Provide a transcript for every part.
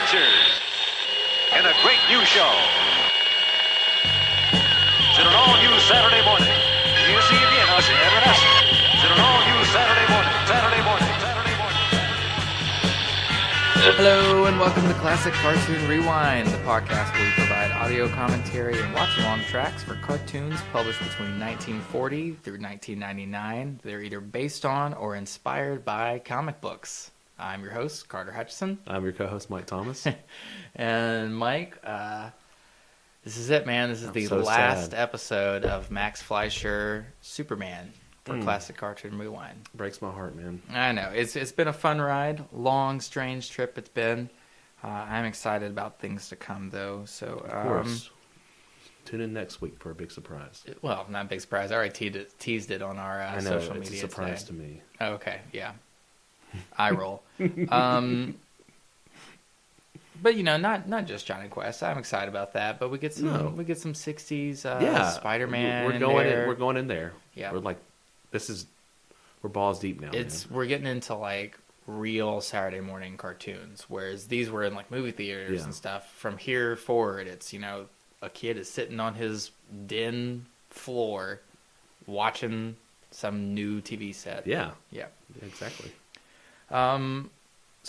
adventures in a great new show. It's an all-new Saturday morning. You see it again, us Everett. It's an all-new Saturday morning. Hello and welcome to Classic Cartoon Rewind, the podcast where we provide audio commentary and watch-along tracks for cartoons published between 1940 through 1999. They're either based on or inspired by comic books. I'm your host, Carter Hutchison. I'm your co-host, Mike Thomas. And Mike, this is it, man. This is the last episode of Max Fleischer Superman for Classic Cartoon Rewind. Breaks my heart, man. I know. It's been a fun ride. Long, strange trip it's been. I'm excited about things to come, though. So, of course. Tune in next week for a big surprise. Well, not a big surprise. I already teased it on our social media. It's a surprise today. to me. Oh, okay, yeah. I roll. But not just Johnny Quest. I'm excited about that. But we get some 60s Spider-Man. We're going in there. Yeah, we're balls deep now. We're getting into like real Saturday morning cartoons, whereas these were in like movie theaters and stuff. From here forward, it's a kid is sitting on his den floor watching some new TV set. Yeah, yeah, exactly. So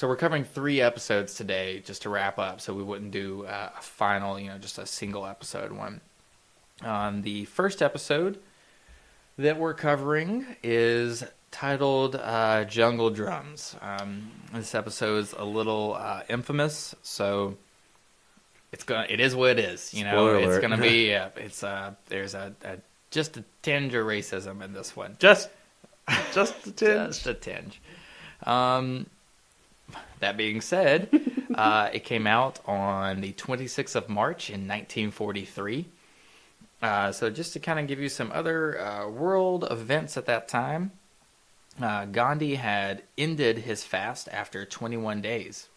we're covering 3 episodes today just to wrap up, so we wouldn't do a final, just a single episode one. The first episode that we're covering is titled Jungle Drums. This episode is a little infamous, so it is what it is. Spoiler It's alert. going to be there's just a tinge of racism in this one. Just a tinge. Just a tinge. That being said, it came out on the 26th of March in 1943. So just to kind of give you some other world events at that time, Gandhi had ended his fast after 21 days.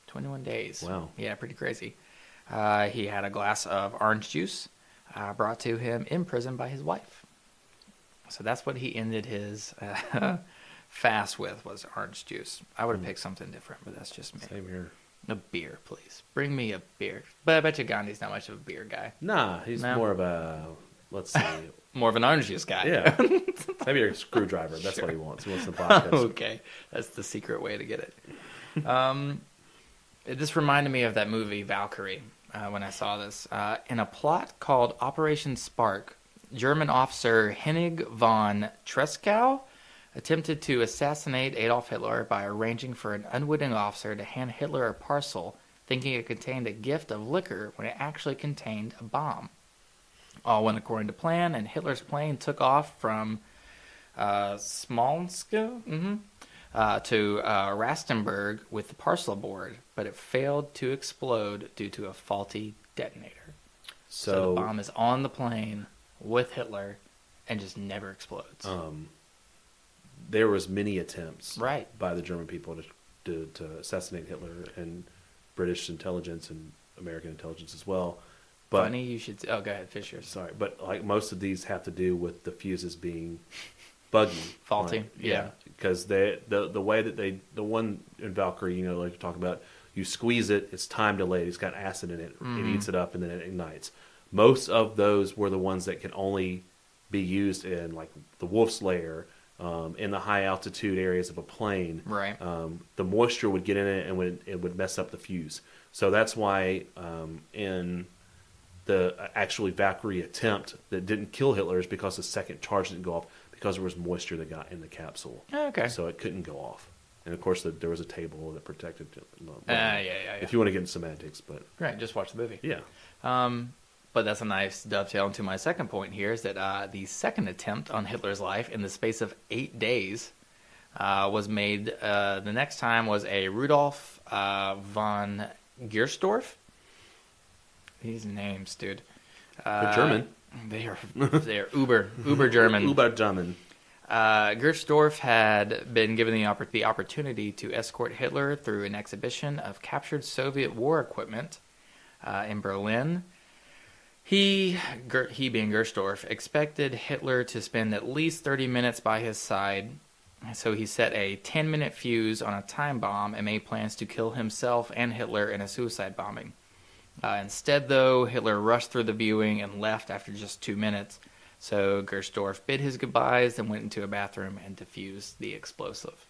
21 days. Wow. Yeah, pretty crazy. He had a glass of orange juice brought to him in prison by his wife. So that's what he ended his fast with, was orange juice. I would have picked something different, but that's just me. Same here. A beer, please. Bring me a beer. But I bet you Gandhi's not much of a beer guy. Nah, he's more of a, let's see. More of an orange juice guy. Yeah. Maybe a screwdriver. That's what he wants. He wants the vodka. Okay. That's the secret way to get it. It just reminded me of that movie, Valkyrie, when I saw this. In a plot called Operation Spark, German officer Hennig von Treschow attempted to assassinate Adolf Hitler by arranging for an unwitting officer to hand Hitler a parcel, thinking it contained a gift of liquor when it actually contained a bomb. All went according to plan, and Hitler's plane took off from Smolensk to Rastenburg with the parcel aboard, but it failed to explode due to a faulty detonator. So the bomb is on the plane with Hitler and just never explodes. There was many attempts by the German people to assassinate Hitler, and British intelligence and American intelligence as well. But, funny you should... Oh, go ahead, Fisher. Sorry, but like most of these have to do with the fuses being buggy. Faulty, right? yeah. Because the way that the one in Valkyrie, like you talk about, you squeeze it, it's time delayed, it's got acid in it, it eats it up, and then it ignites. Most of those were the ones that can only be used in like the Wolf's Lair, in the high altitude areas of a plane. Right. The moisture would get in it and it would mess up the fuse. So that's why in the actually Valkyrie attempt that didn't kill Hitler is because the second charge didn't go off because there was moisture that got in the capsule. Okay. So it couldn't go off. And of course there was a table that protected it. Yeah. If you want to get into semantics, but right, just watch the movie. Yeah. But that's a nice dovetail into my second point here, is that the second attempt on Hitler's life in the space of 8 days was made. The next time was a Rudolf von Gersdorf. These names, dude. They're German. They are uber German. Uber German. Gersdorf had been given the opportunity to escort Hitler through an exhibition of captured Soviet war equipment in Berlin. He being Gersdorf, expected Hitler to spend at least 30 minutes by his side So he set a 10-minute fuse on a time bomb and made plans to kill himself and Hitler in a suicide bombing. Instead, though, Hitler rushed through the viewing and left after just 2 minutes. So Gersdorff bid his goodbyes and went into a bathroom and defused the explosive.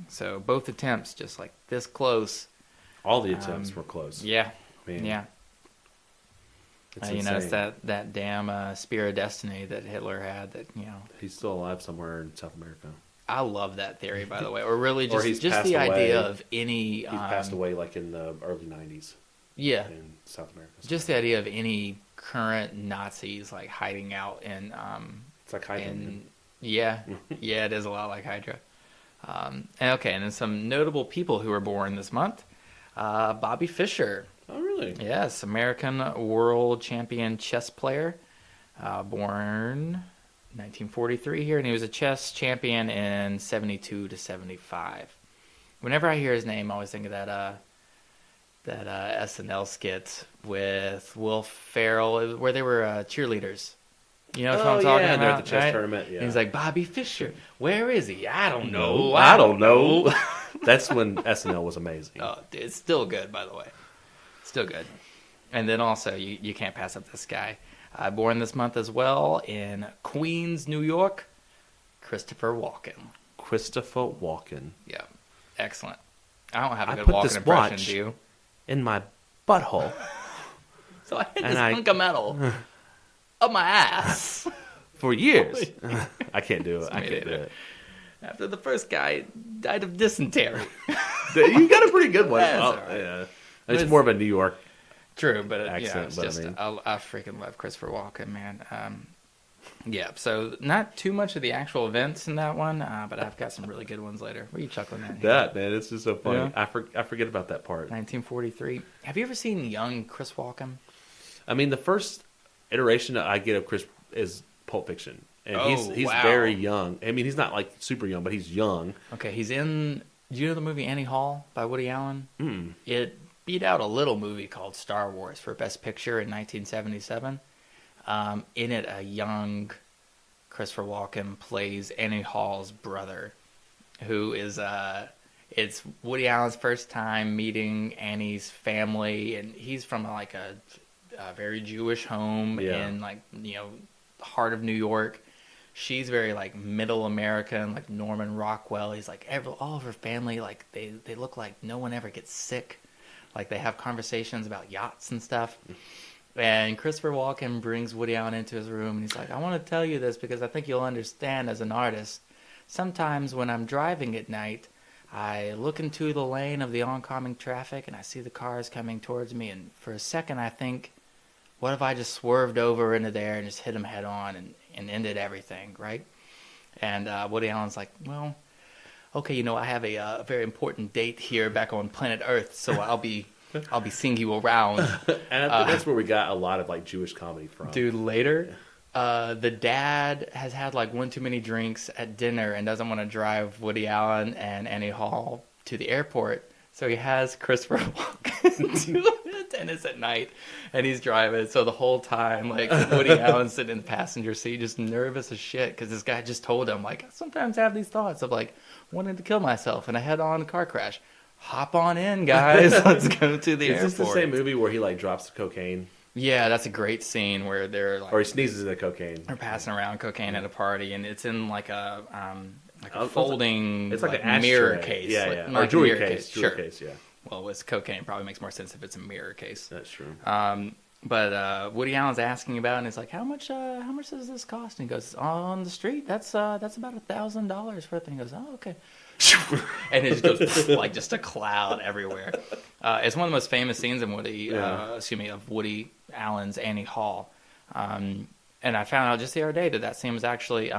So both attempts just like this close. All the attempts were close. Yeah. Man. Yeah. It's it's insane. that damn spear of destiny that Hitler had that, He's still alive somewhere in South America. I love that theory, by the way. Or really Or he's just passed the away. idea of any... He passed away like in the early 90s Yeah. in South America. Just the idea of any current Nazis like hiding out in... It's like Hydra. Yeah. Yeah, it is a lot like Hydra. And then some notable people who were born this month. Bobby Fischer. Oh, really? Yes, American world champion chess player. Born 1943 here, and he was a chess champion in 72 to 75. Whenever I hear his name, I always think of that SNL skit with Will Ferrell, where they were cheerleaders. You know what I'm talking about? They're at the chess right? tournament. Yeah. And he's like, Bobby Fischer, where is he? I don't know. I don't know. That's when SNL was amazing. Oh, dude, it's still good, by the way. Still good. And then also, you can't pass up this guy. Born this month as well in Queens, New York, Christopher Walken. Christopher Walken. Yeah, excellent. I don't have a I good put Walken this impression, watch do you? in my butthole. So I hit and this I- hunk of metal up my ass. For years. I can't do it. I Me can't do neither. it. After the first guy died of dysentery. You got a pretty good one. That's Oh, all right. yeah. It's more of a New York. True, but Accent, it's but I just mean- I freaking love Christopher Walken, man. Yeah, so not too much of the actual events in that one, but I've got some really good ones later. What are you chuckling at? That, man, it's just so funny. Yeah. I forget about that part. 1943. Have you ever seen young Chris Walken? I mean, the first iteration that I get of Chris is Pulp Fiction. And he's wow. very young. I mean, he's not like super young, but he's young. Okay, he's in. Do you know the movie Annie Hall by Woody Allen? Mm. It beat out a little movie called Star Wars for Best Picture in 1977. In it, a young Christopher Walken plays Annie Hall's brother, who is it's Woody Allen's first time meeting Annie's family, and he's from like a very Jewish home in the heart of New York. She's very like middle American, like Norman Rockwell. He's like all of her family, like they look like no one ever gets sick. Like they have conversations about yachts and stuff. And Christopher Walken brings Woody Allen into his room and he's like, I want to tell you this because I think you'll understand as an artist. Sometimes when I'm driving at night, I look into the lane of the oncoming traffic and I see the cars coming towards me. And for a second, I think, what if I just swerved over into there and just hit them head on and ended everything, right? And Woody Allen's like, well, okay, I have a very important date here back on planet Earth, so I'll be seeing you around. And I think that's where we got a lot of like Jewish comedy from. Dude, later, the dad has had like one too many drinks at dinner and doesn't want to drive Woody Allen and Annie Hall to the airport. So he has Christopher Walken do it, and it's at night, and he's driving. So the whole time, like, Woody Allen's sitting in the passenger seat, just nervous as shit, because this guy just told him, like, I sometimes have these thoughts of, like, wanting to kill myself in a head-on car crash. Hop on in, guys. Let's go to the airport. Is this the same movie where he, like, drops the cocaine? Yeah, that's a great scene where they're, like... Or he sneezes in the cocaine. They're passing around cocaine at a party, and it's in, like a Oh, folding... It's like an mirror ashtray. case. Yeah, like, yeah. like Or a jewelry mirror case. Sure. Jewelry case, yeah. Well, with cocaine, it probably makes more sense if it's a mirror case. That's true. But Woody Allen's asking about it, and he's like, "How much does this cost?" And he goes, "On the street, that's about $1,000 for it." And he goes, "Oh, okay." And it just goes like just a cloud everywhere. It's one of the most famous scenes in of Woody Allen's Annie Hall. And I found out just the other day that scene was actually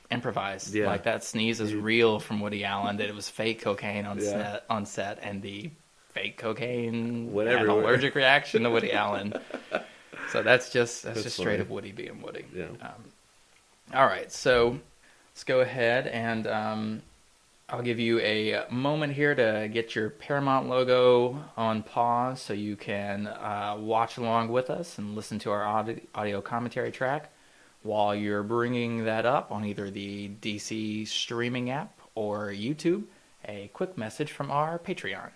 improvised. Yeah. Like that sneeze is real from Woody Allen. That it was fake cocaine on Yeah. set, and the fake cocaine Went had an everywhere. allergic reaction to Woody Allen. So that's just That's straight funny. up Woody being Woody. Yeah. All right, so let's go ahead and I'll give you a moment here to get your Paramount logo on pause so you can watch along with us and listen to our audio commentary track While you're bringing that up on either the DC streaming app or YouTube, a quick message from our Patreon.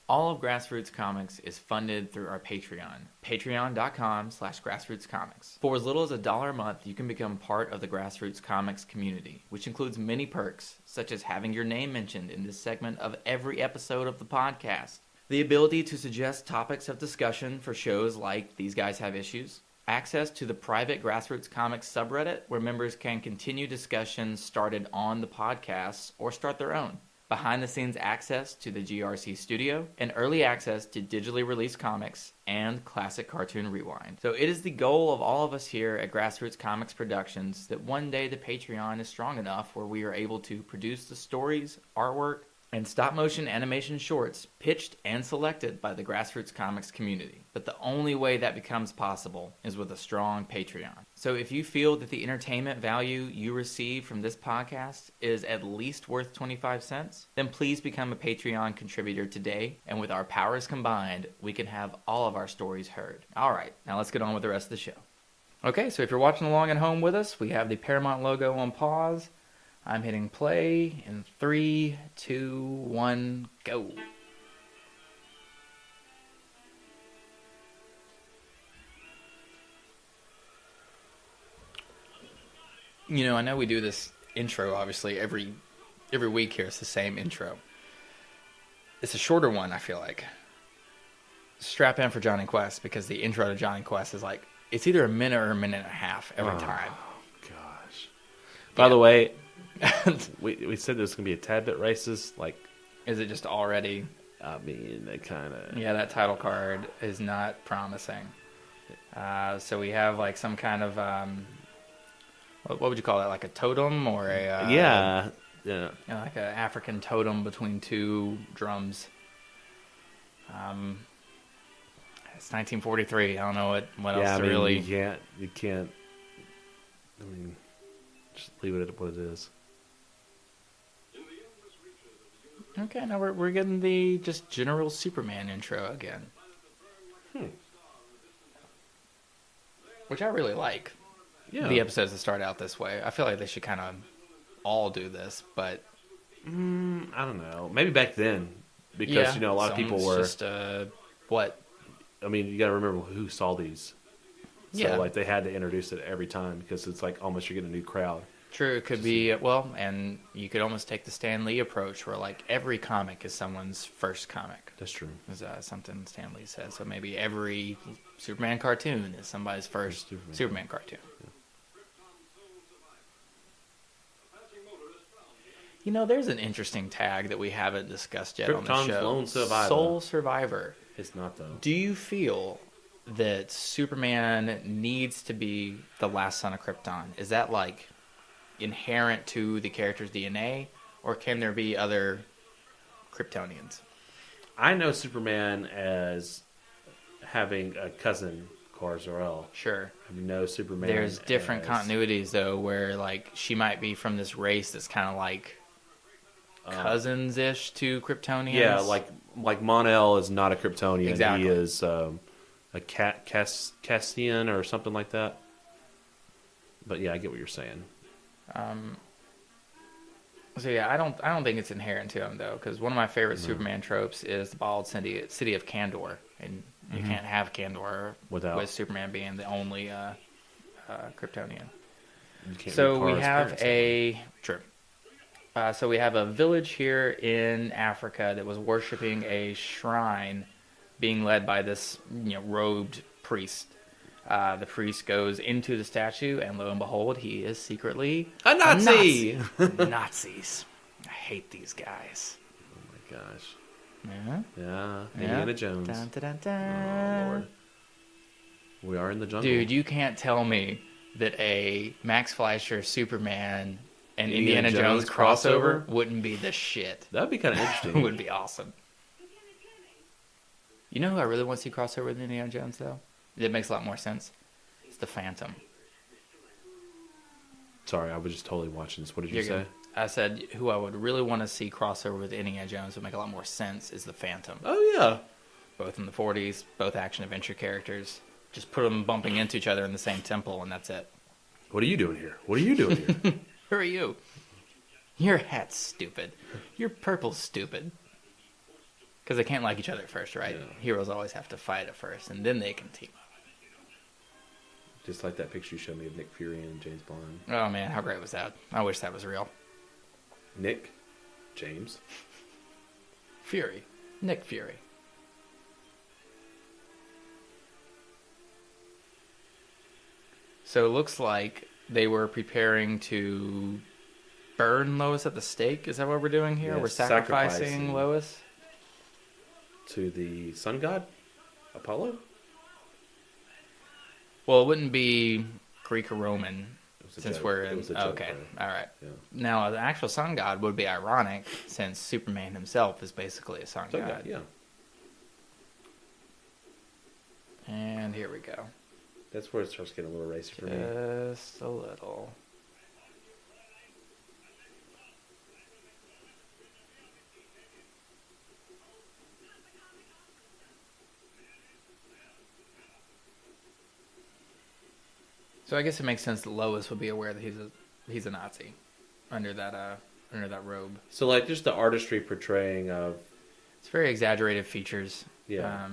All of Grassroots Comics is funded through our Patreon, patreon.com/grassrootscomics. For as little as $1 a month, you can become part of the Grassroots Comics community, which includes many perks, such as having your name mentioned in this segment of every episode of the podcast, the ability to suggest topics of discussion for shows like These Guys Have Issues, access to the private Grassroots Comics subreddit where members can continue discussions started on the podcast or start their own, behind-the-scenes access to the GRC studio, and early access to digitally released comics and Classic Cartoon Rewind. So it is the goal of all of us here at Grassroots Comics Productions that one day the Patreon is strong enough where we are able to produce the stories, artwork, and stop-motion animation shorts pitched and selected by the Grassroots Comics community. But the only way that becomes possible is with a strong Patreon. So if you feel that the entertainment value you receive from this podcast is at least worth 25 cents, then please become a Patreon contributor today, and with our powers combined, we can have all of our stories heard. All right, now let's get on with the rest of the show. Okay, so if you're watching along at home with us, we have the Paramount logo on pause. I'm hitting play in 3, 2, 1, go. You know, I know we do this intro, obviously, every week here. It's the same intro. It's a shorter one, I feel like. Strap in for Johnny Quest, because the intro to Johnny Quest is like, it's either a minute or a minute and a half every time. Oh, gosh. By the way, we said there's going to be a tad bit racist. Like, is it just already? I mean, they kind of... Yeah, that title card is not promising. So we have like some kind of... what would you call that? Like a totem or a... yeah. Like an African totem between two drums. It's 1943. I don't know what else to really... You can't... I mean, just leave it at what it is. Okay, now we're getting the just general Superman intro again. Which I really like. Yeah. The episodes that start out this way. I feel like they should kind of all do this, but... I don't know. Maybe back then. Because, a lot of people were... just, what? I mean, you got to remember who saw these. So, Yeah. they had to introduce it every time because it's like almost you're getting a new crowd. True, it could be, and you could almost take the Stan Lee approach where, like, every comic is someone's first comic. That's true. Is something Stan Lee said. So maybe every Superman cartoon is somebody's first Superman cartoon. Yeah. There's an interesting tag that we haven't discussed yet on the Krypton's show. Lone Survivor. Soul Survivor. It's not, though. Do you feel that Superman needs to be the last son of Krypton? Is that, like, inherent to the character's DNA, or can there be other Kryptonians? I know Superman as having a cousin, Kal-El. Sure. I know Superman. There's different continuities, though, where, like, she might be from this race that's kind of like cousins-ish to Kryptonians. Yeah, like Mon-El is not a Kryptonian. Exactly. He is a Castian or something like that. But yeah, I get what you're saying. So yeah, I don't think it's inherent to him though, because one of my favorite Superman tropes is the bald city of Kandor, and you can't have Kandor with Superman being the only Kryptonian. So we have so we have a village here in Africa that was worshiping a shrine, being led by this robed priest. The priest goes into the statue, and lo and behold, he is secretly a Nazi. Nazis. I hate these guys. Oh my gosh. Yeah. Yeah. Indiana Jones. Dun, dun, dun, dun. Oh Lord. We are in the jungle. Dude, you can't tell me that a Max Fleischer Superman and Indiana Jones crossover wouldn't be the shit. That'd be kind of interesting. It would be awesome. You know who I really want to see crossover with Indiana Jones, though? It makes a lot more sense. It's the Phantom. Sorry, I was just totally watching this. What did you say? Good. I said who I would really want to see crossover with Indiana Jones would make a lot more sense is the Phantom. Oh, yeah. Both in the 40s, both action-adventure characters. Just put them bumping into each other in the same temple, and that's it. What are you doing here? What are you doing here? Who are you? Your hat's stupid. Your purple's stupid. Because they can't like each other at first, right? Yeah. Heroes always have to fight at first, and then they can team up. Just like that picture you showed me of Nick Fury and James Bond. Oh, man, how great was that? I wish that was real. Nick, James. Fury. Nick Fury. So it looks like they were preparing to burn Lois at the stake. Is that what we're doing here? Yes, We're sacrificing sacrificing. Lois? To the sun god? Apollo? Well, it wouldn't be Greek or Roman It was a since joke. we're It in. was a joke, Okay, right? all right. Yeah. Now, the actual sun god would be ironic since Superman himself is basically a sun Sun god. god, yeah. And here we go. That's where it starts getting a little racy for me. Just a little. So I guess it makes sense that Lois would be aware that he's a Nazi under that robe. So, like, just the artistry portraying of... It's very exaggerated features. Yeah.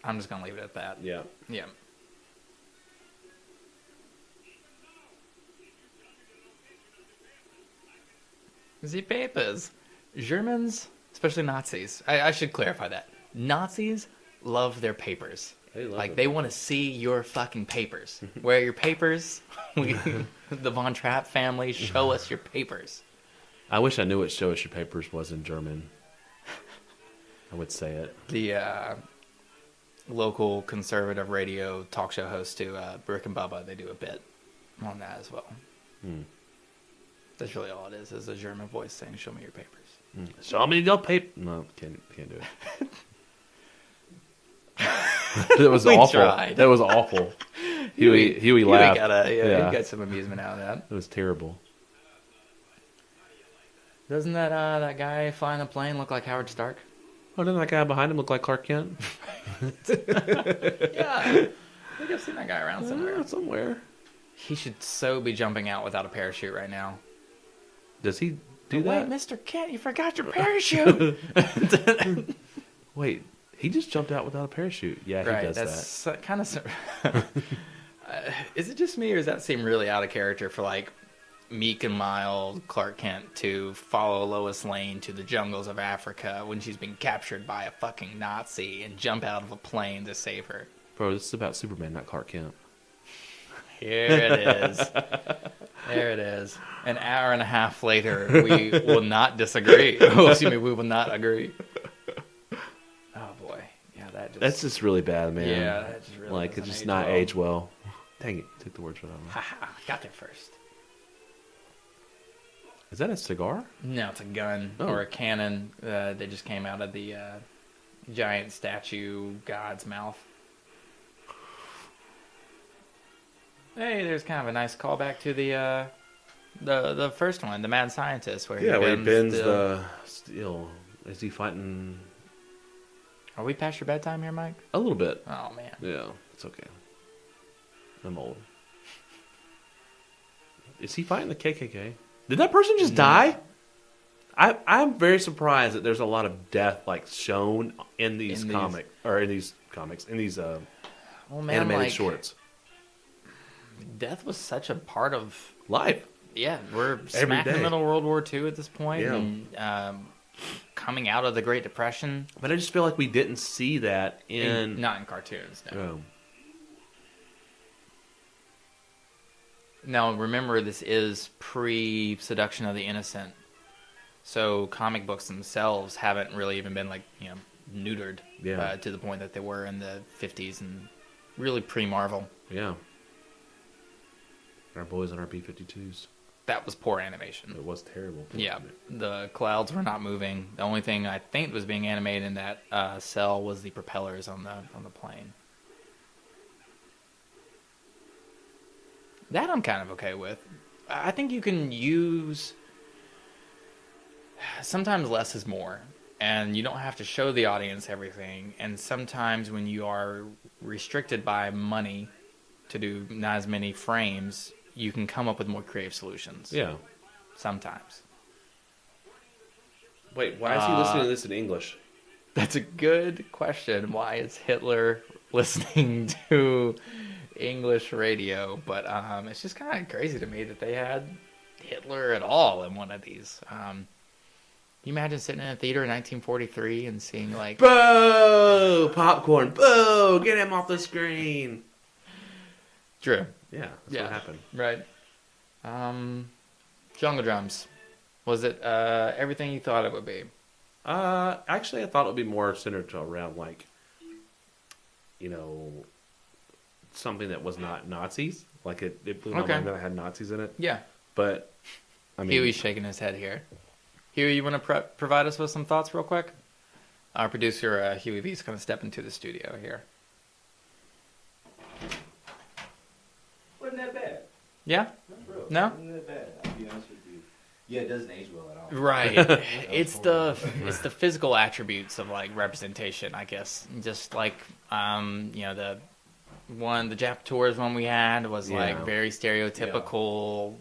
I'm just gonna leave it at that. Yeah. Yeah. The papers. Germans, especially Nazis. I should clarify that. Nazis love their papers. They love Like, it. they want to see your fucking papers. Where are your papers? The Von Trapp family, show us your papers. I wish I knew what Show Us Your Papers was in German. I would say it. The local conservative radio talk show host to Rick and Bubba, they do a bit on that as well. Hmm. That's really all it is a German voice saying, show me your papers. Show me your paper. No, can't do it. That was We awful. tried. That was awful. Huey laughed. He Yeah. got some amusement out of that. It was terrible. Doesn't that guy flying the plane look like Howard Stark? Oh, doesn't that guy behind him look like Clark Kent? Yeah. I think I've seen that guy around somewhere. Somewhere. He should so be jumping out without a parachute right now. Does he do Wait, that? Mr. Kent, you forgot your parachute. Wait, he just jumped out without a parachute. Yeah, he Right, does that. that's kind of... is it just me, or does that seem really out of character for, like, meek and mild Clark Kent to follow Lois Lane to the jungles of Africa when she's been captured by a fucking Nazi and jump out of a plane to save her? Bro, this is about Superman, not Clark Kent. Here it is. There it is. An hour and a half later, we will not disagree. Oh, excuse me, we will not agree. Oh, boy. Yeah, That's just really bad, man. Yeah, that just really like, doesn't it's just age not well. age well. Dang it, took the words right out of my mouth. Haha, got there first. Is that a cigar? No, it's a gun Oh. or a cannon. They just came out of the giant statue god's mouth. Hey, there's kind of a nice callback to the first one, the Mad Scientist, where Yeah, he where he bends the... the steel. Is he fighting Are we past your bedtime here, Mike? a little bit? Oh man. Yeah, it's okay. I'm old. Is he fighting the KKK? Did that person just die? I'm very surprised that there's a lot of death like shown in these In these Well, man, animated like, shorts. death was such a part of Live. Yeah, we're smack in the day. middle of World War II at this point, Yeah. and coming out of the Great Depression. But I just feel like we didn't see that in. Not in cartoons, no. Oh. Now, remember, this is pre-Seduction of the Innocent, so comic books themselves haven't really even been, like, you know, neutered Yeah. to the point that they were in the 50s and really pre-Marvel. Yeah. Our boys on our B-52s. That was poor animation. It was terrible. Yeah, the clouds were not moving. The only thing I think was being animated in that cell was the propellers on the plane. That I'm kind of okay with. I think you can use... Sometimes less is more, and you don't have to show the audience everything. And sometimes when you are restricted by money, to do not as many frames, you can come up with more creative solutions. Yeah. Sometimes. Wait, why is he listening to this in English? That's a good question. Why is Hitler listening to English radio? But it's just kind of crazy to me that they had Hitler at all in one of these. Can you imagine sitting in a theater in 1943 and seeing like... Boo! Popcorn. Boo! Get him off the screen. True. Yeah, that's what happened. Right. Jungle Drums. Was it everything you thought it would be? Actually, I thought it would be more centered around, like, you know, something that was not Nazis. Like, it blew my mind that it had Nazis in it. Yeah. But, I mean... Huey's shaking his head here. Huey, you want to provide us with some thoughts real quick? Our producer, Huey V, is going to step into the studio here. Wasn't that bad. Yeah? No? Wasn't that bad. I'll be honest with you. Yeah, it doesn't age well at all. Right. it's the physical attributes of like representation, I guess. Just like the Jap Tours one we had was like very stereotypical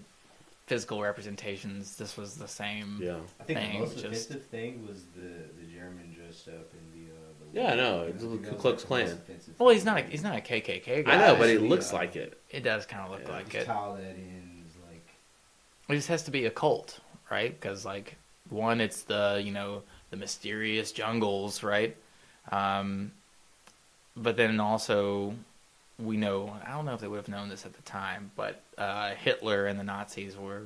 physical representations. This was the same. I think thing, the most offensive thing was the German dressed up in the yeah, no, it's the Ku Klux Klan. Well, he's not a KKK guy. I know, but he looks like it. It does kind of look like it. Tile that in is like. It just has to be a cult, right? Because like one, it's the the mysterious jungles, right? But then also we know, I don't know if they would have known this at the time, but Hitler and the Nazis were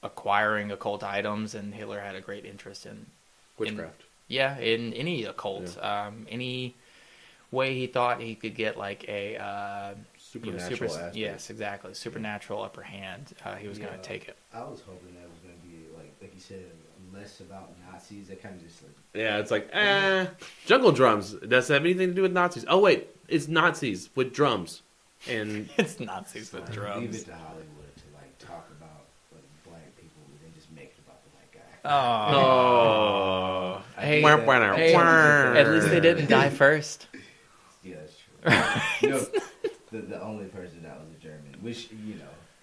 acquiring occult items, and Hitler had a great interest in Witchcraft. in any occult, any way he thought he could get like a Supernatural aspect. Yes, exactly, supernatural upper hand. He was going to take it. I was hoping that was going to be like you said, less about Nazis. That kind of just like. Yeah, it's like Jungle Drums. Does it have anything to do with Nazis? Oh wait, it's Nazis with drums, and it's Nazis with Leave drums. it to Hollywood to like talk about like black people and then just make it about the white guy. Oh, hey, Wah, wah, hey, wah. at least they didn't die first. Yeah, that's true. The only person that was a German, which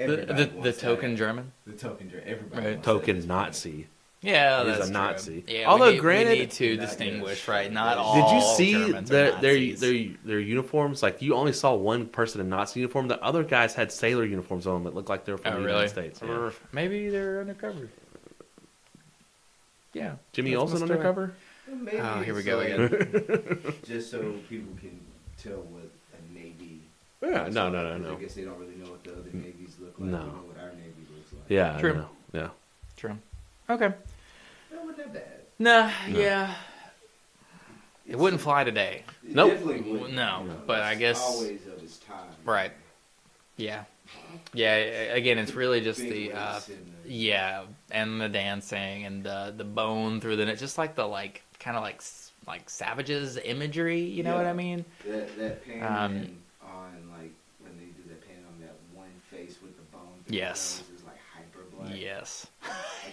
everybody The wants token that. German. The token German. Everybody Right. wants that. token Nazi. Yeah, He's that's a true. Nazi. Yeah, Although, we granted, need to Not distinguish, yes. right? Not Did all. Did you see Germans are Nazis. their uniforms? Like, you only saw one person in Nazi uniform. The other guys had sailor uniforms on them that looked like they were from Oh, the really? United States. Yeah. Or maybe they're undercover. Yeah. Jimmy that's my Olsen story. undercover? Maybe Oh, here we it's go like, again. Just so people can tell what a Navy. Yeah, no. I guess they don't really know what the other navies look like. No. We know what our Navy looks like. Yeah, True. no, yeah. True. Okay. That wasn't that bad. Nah, yeah. It wouldn't fly today. It Nope. definitely wouldn't, No, but I guess- always of its time. Right. Yeah. Yeah, again, it's really just Big the race and yeah, and the dancing and the bone through the net, just like the kind of like savages imagery, you know what I mean? that pan Um, on like when they do that pan on that one face with the bone. through Yes. the nose is like hyper black. Yes.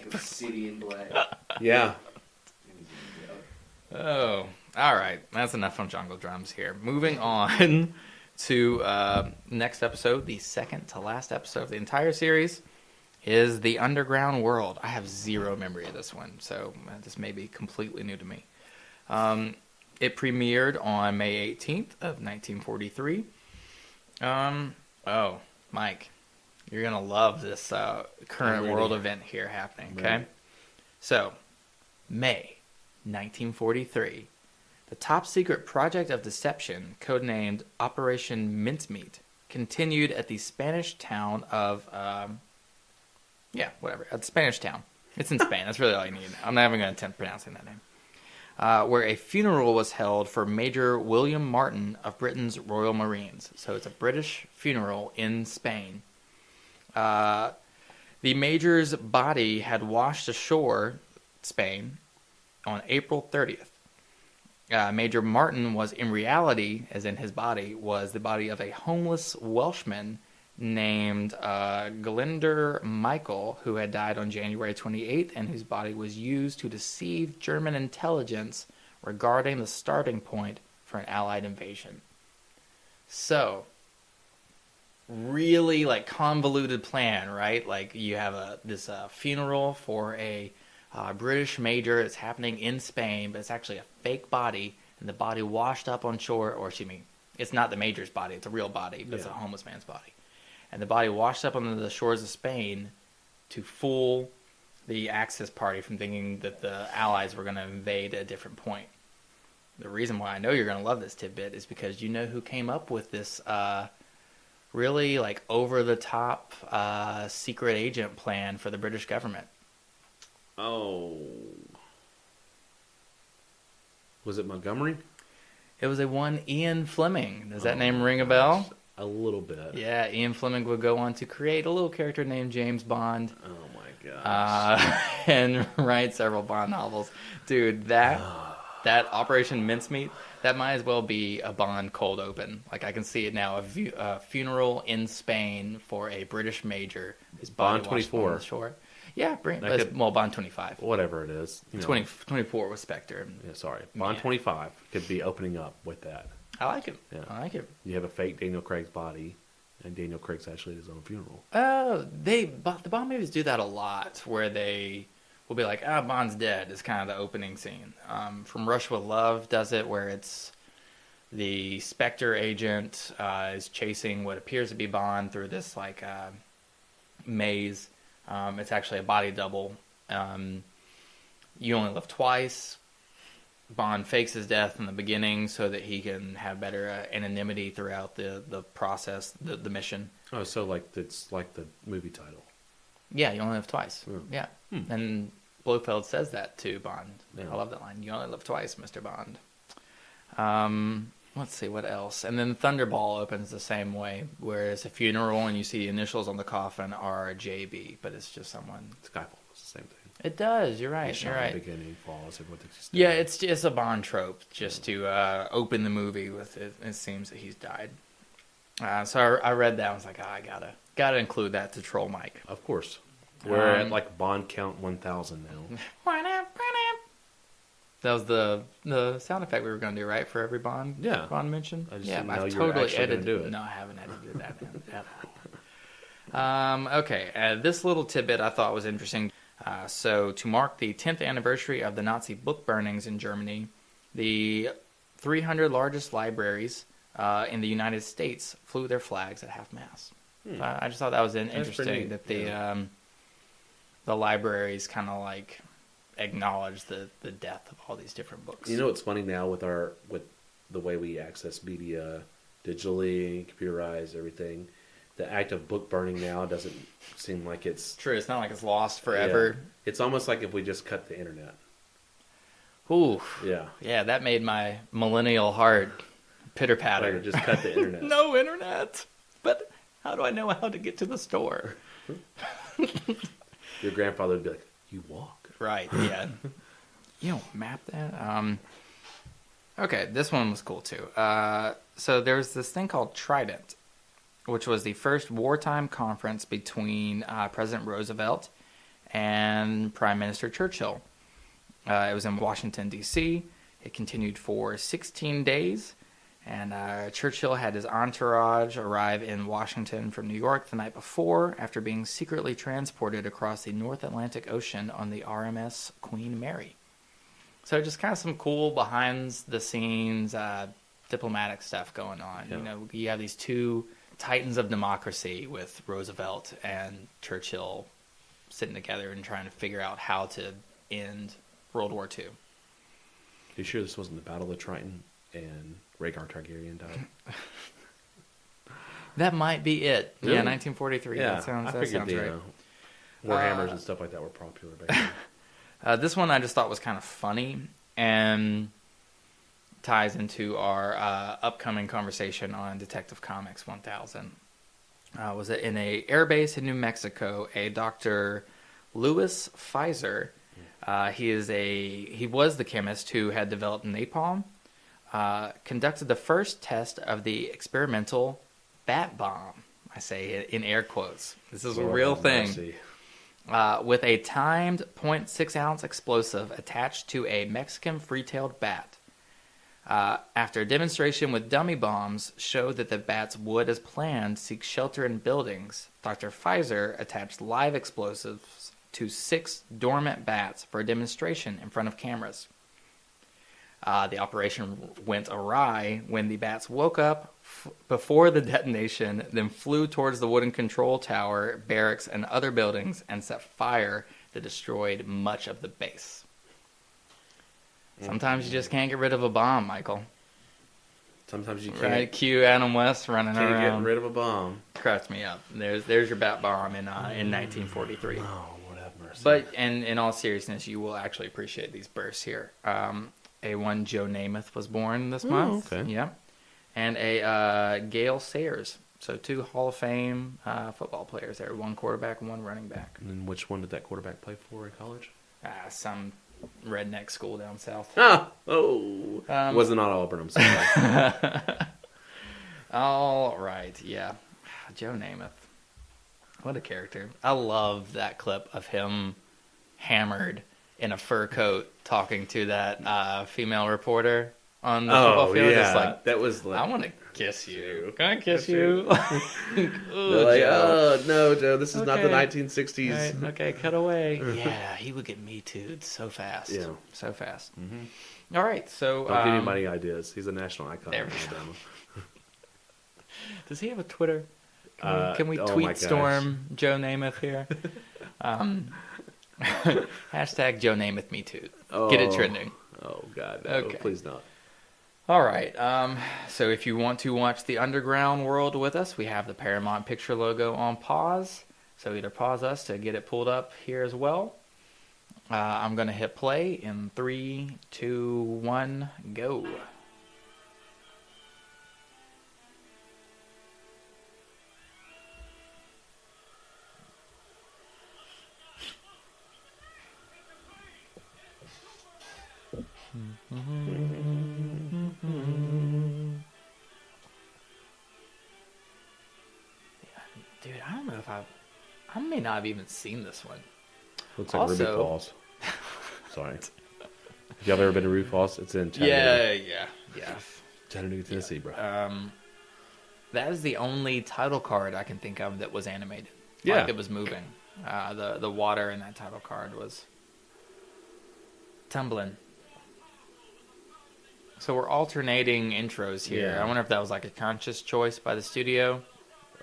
Like a city in black. Yeah. Oh, all right. That's enough on Jungle Drums here. Moving on to next episode, the second to last episode of the entire series, is The Underground World. I have zero memory of this one, so this may be completely new to me. It premiered on May 18th of 1943. Oh, Mike, you're going to love this current ready. world event here happening, okay? Ready. So, May 1943. The top-secret project of deception, codenamed Operation Mincemeat, continued at the Spanish town of... at the Spanish town. It's in Spain. That's really all you need. I'm not even going to attempt pronouncing that name. Where a funeral was held for Major William Martin of Britain's Royal Marines. So it's a British funeral in Spain. The Major's body had washed ashore Spain on April 30th. Major Martin was in reality, as in his body, was the body of a homeless Welshman named Galinder Michael, who had died on January 28th, and whose body was used to deceive German intelligence regarding the starting point for an Allied invasion. So, really like convoluted plan, right? Like you have this funeral for a British major. It's happening in Spain, but it's actually a fake body, and the body washed up on shore, or excuse me, it's not the major's body; it's a real body, but it's a homeless man's body, and the body washed up on the shores of Spain to fool the Axis party from thinking that the Allies were going to invade at a different point. The reason why I know you're going to love this tidbit is because you know who came up with this really like over-the-top secret agent plan for the British government. Oh. Was it Montgomery? It was a one Ian Fleming. Does that name ring a bell? A little bit. Yeah, Ian Fleming would go on to create a little character named James Bond. Oh my gosh. And write several Bond novels. Dude, that Operation Mincemeat, that might as well be a Bond cold open. Like, I can see it now. A funeral in Spain for a British major. His Bond body washed up on 24. the shore. Yeah, Well, Bond 25. Whatever it is. 24 was Spectre. Yeah, sorry. Bond 25 could be opening up with that. I like it. Yeah. I like it. You have a fake Daniel Craig's body, and Daniel Craig's actually at his own funeral. Oh, the Bond movies do that a lot, where they will be like, Bond's dead, is kind of the opening scene. From Rush with Love does it, where it's the Spectre agent is chasing what appears to be Bond through this like maze. It's actually a body double. You Only Live Twice. Bond fakes his death in the beginning so that he can have better anonymity throughout the process, the mission. Oh, so like it's like the movie title. Yeah, you only live twice. Yeah. Yeah. And Blofeld says that to Bond. Yeah. I love that line. You only live twice, Mr. Bond. Let's see, what else? And then Thunderball opens the same way, where it's a funeral and you see the initials on the coffin are JB, but it's just someone. Skyfall was the same thing. It does. You're right. Shot You're at right. the beginning, falls, everyone thinks he's dead. Yeah, it's just a Bond trope, just to open the movie with it. It seems that he's died. So I read that. I was like, I gotta include that to troll Mike. Of course. We're at like Bond count 1,000 now. That was the sound effect we were going to do, right, for every Bond mention? I just yeah, didn't know I've you were totally actually gonna edited. do it. No, I haven't edited that at all. Okay, this little tidbit I thought was interesting. So to mark the 10th anniversary of the Nazi book burnings in Germany, the 300 largest libraries in the United States flew their flags at half-mast. I just thought that was interesting that the libraries kind of like acknowledge the death of all these different books. You know what's funny now with the way we access media digitally, computerized, everything, the act of book burning now doesn't seem like it's true. It's not like it's lost forever. Yeah. It's almost like if we just cut the internet. Ooh. Yeah. Yeah, that made my millennial heart pitter patter. Like, just cut the internet. No internet. But how do I know how to get to the store? Your grandfather would be like, "You walk." Right, yeah. You don't map that? Okay, this one was cool too. So there's this thing called Trident, which was the first wartime conference between President Roosevelt and Prime Minister Churchill. It was in Washington, D.C. It continued for 16 days, and Churchill had his entourage arrive in Washington from New York the night before after being secretly transported across the North Atlantic Ocean on the RMS Queen Mary. So just kind of some cool behind-the-scenes diplomatic stuff going on. Yeah. You know, you have these two titans of democracy with Roosevelt and Churchill sitting together and trying to figure out how to end World War II. You sure this wasn't the Battle of Triton and Rhaegar Targaryen died? That might be it. Really? Yeah, 1943. Yeah, that sounds right. Warhammers and stuff like that were popular back then. This one I just thought was kind of funny and ties into our upcoming conversation on Detective Comics 1000. Was it in a airbase in New Mexico, a Dr. Louis Fleischer, he was the chemist who had developed napalm, conducted the first test of the experimental bat bomb. I say in air quotes. This is a real thing. With a timed .6 ounce explosive attached to a Mexican free-tailed bat. After a demonstration with dummy bombs showed that the bats would, as planned, seek shelter in buildings, Dr. Fleischer attached live explosives to 6 dormant bats for a demonstration in front of cameras. The operation went awry when the bats woke up before the detonation, then flew towards the wooden control tower, barracks, and other buildings and set fire that destroyed much of the base. Sometimes you just can't get rid of a bomb, Michael. Sometimes you can't. Right? Cue Adam West running Can't around. get rid of a bomb. Cracks me up. There's your bat bomb in 1943. Oh, Lord have mercy. But in all seriousness, you will actually appreciate these bursts here. A1 Joe Namath was born this month. Okay. Yeah. And a Gale Sayers. So 2 Hall of Fame football players there. 1 quarterback and 1 running back. And which one did that quarterback play for in college? Some redneck school down south. Was it not Auburn? I'm sorry. All right, yeah. Joe Namath. What a character. I love that clip of him hammered in a fur coat talking to that female reporter on the football field. Yeah. Just like, that was like, I want to kiss you. Can I kiss you? they're like, Joe. oh, no, Joe, this is not the Okay. 1960s. Right, okay, cut away. Yeah, he would get Me Too'd so fast. Yeah. So fast. All right, so... Don't give anybody ideas. He's a national icon there in we go. Alabama. Does he have a Twitter? Can we oh my tweet gosh. storm Joe Namath here? Hashtag Joe Namath Me Too. Get it trending. Oh, God. No, Okay. please not. All right. So if you want to watch the underground world with us, we have the Paramount Picture logo on pause. So either pause us to get it pulled up here as well. I'm going to hit play in 3, 2, 1, go. Dude, I don't know if I may not have even seen this one. Looks like Ruby Also- Falls. Sorry. If y'all ever been to Ruby Falls, it's in Chattanooga. Yeah. Chattanooga, Tennessee, bro. That is the only title card I can think of that was animated. Yeah. Like, that was moving. The water in that title card was tumbling. So we're alternating intros here. Yeah. I wonder if that was like a conscious choice by the studio.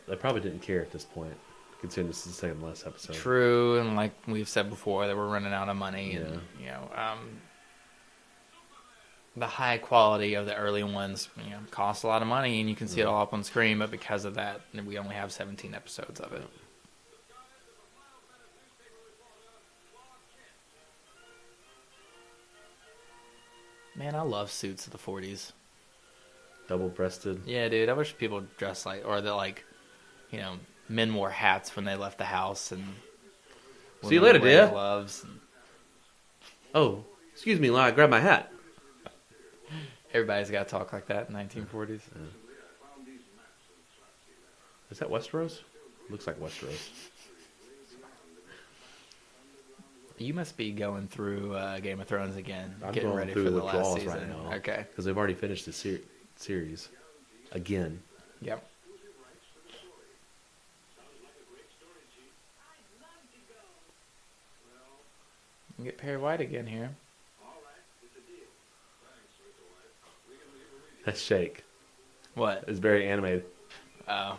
They probably didn't care at this point, considering this is the second to last episode. True, and like we've said before, they were running out of money, Yeah. and the high quality of the early ones, cost a lot of money, and you can see it all up on screen. But because of that, we only have 17 episodes of it. Man, I love suits of the 40s. Double-breasted. Yeah, dude, I wish people dressed like, or that like, men wore hats when they left the house and. See you women later, wear dear. Gloves. And Oh, excuse me, I grabbed my hat. everybody's got to talk like that in 1940s. Is that Westeros? Looks like Westeros. You must be going through Game of Thrones again, I'm getting going ready through for the withdrawals last season. right now. Okay. Because they've already finished the series. Again. Yep. You get Perry White again here. That shake What? is very animated. Oh.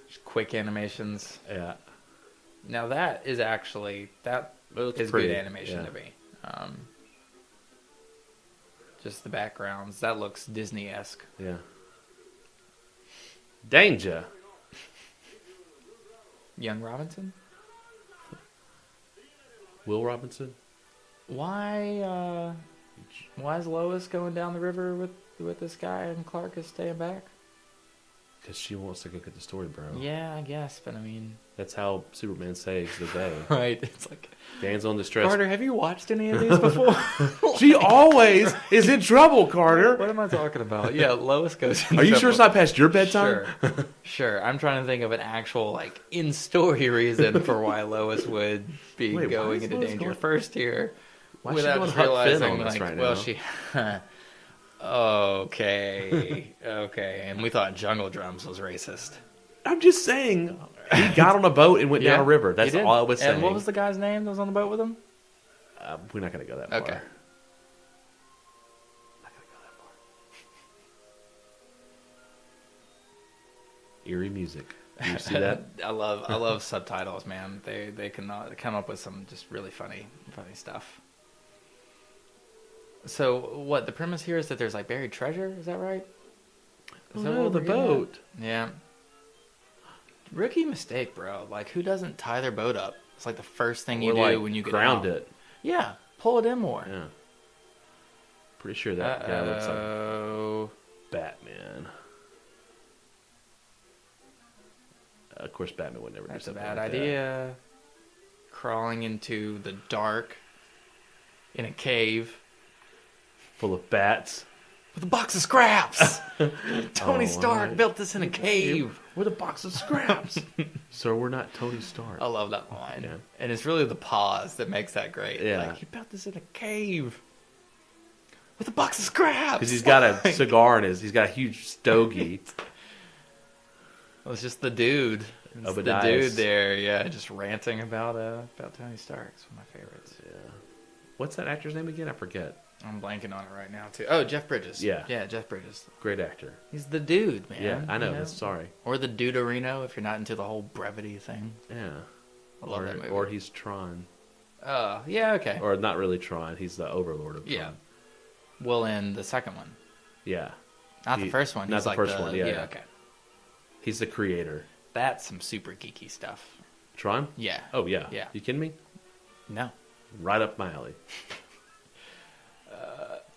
Just quick animations. Yeah. Now that is actually is pretty, good animation yeah. to me. Just the backgrounds. That looks Disney-esque. Yeah. Danger. Young Robinson? Will Robinson? Why is Lois going down the river with this guy and Clark is staying back? Because she wants to go get the story, bro. Yeah, I guess, but I mean... That's how Superman saves the day. Right, it's like... Dan's on distress. Carter, have you watched any of these before? She always is in trouble, Carter. What am I talking about? Yeah, Lois goes... Are you sure it's not past your bedtime? Sure. I'm trying to think of an actual, like, in-story reason for why Lois would be Wait, why going is into Lois danger going- first here. Why is she without going Huck Finn realizing, on us like, right well, now? she... Okay. Okay. And we thought Jungle Drums was racist. I'm just saying, he got on a boat and went down a river. That's he did. all I was saying. And what was the guy's name that was on the boat with him? We're not going to go that far. Okay. Not going to go that far. Eerie music. Do you see that? I love subtitles, man. They can come up with some just really funny stuff. So what the premise here is that there's like buried treasure? Is that right? Is that Oh, what the we're getting at? boat. Yeah. Rookie mistake, bro. Like, who doesn't tie their boat up? It's like the first thing you Or do like when you get ground out. it. Yeah, pull it in more. Yeah. Pretty sure that guy looks like Oh, Batman. Of course, Batman would never do that's a something bad like that. idea. Crawling into the dark in a cave Full of bats. with a box of scraps. Tony Oh, Stark right. built this in a cave. With a box of scraps. So we're not Tony Stark. I love that line. Yeah. And it's really the pause that makes that great. Yeah. Like, he built this in a cave with a box of scraps. Because he's got a cigar in he's got a huge stogie. Well, it's just the dude. It's the Obadiah. dude there, yeah, just ranting about Tony Stark. It's one of my favorites. Yeah. What's that actor's name again? I forget. I'm blanking on it right now, too. Oh, Jeff Bridges. Yeah. Yeah, Jeff Bridges. Great actor. He's the dude, man. Yeah, I know. you That's sorry. Or the Duderino, if you're not into the whole brevity thing. Yeah. I love that movie. Or he's Tron. Oh, yeah, okay. Or not really Tron. He's the overlord of Tron. Yeah. Well, in the second one. Yeah. Not the first one. Not He's the like first one, yeah. okay. He's the creator. That's some super geeky stuff. Tron? Yeah. Oh, yeah. Yeah. You kidding me? No. Right up my alley.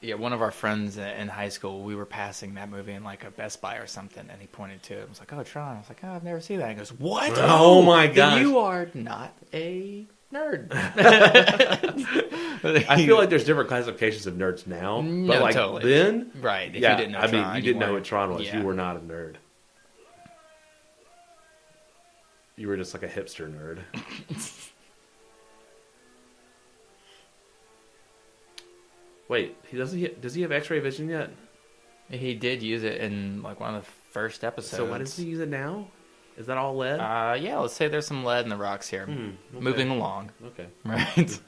Yeah, one of our friends in high school, we were passing that movie in like a Best Buy or something, and he pointed to it and was like, "Oh, Tron." I was like, "Oh, I've never seen that." He goes, "What? Oh my then gosh. You are not a nerd." I feel like there's different classifications of nerds now. But No, like totally. then, Right. If yeah, you didn't know I mean, Tron, you didn't know weren't- what Tron was. yeah. You were not a nerd. You were just like a hipster nerd. Wait, does he have X-ray vision yet? He did use it in like one of the first episodes. So why does he use it now? Is that all lead? Yeah, let's say there's some lead in the rocks here. Okay. Moving along. Okay. Right.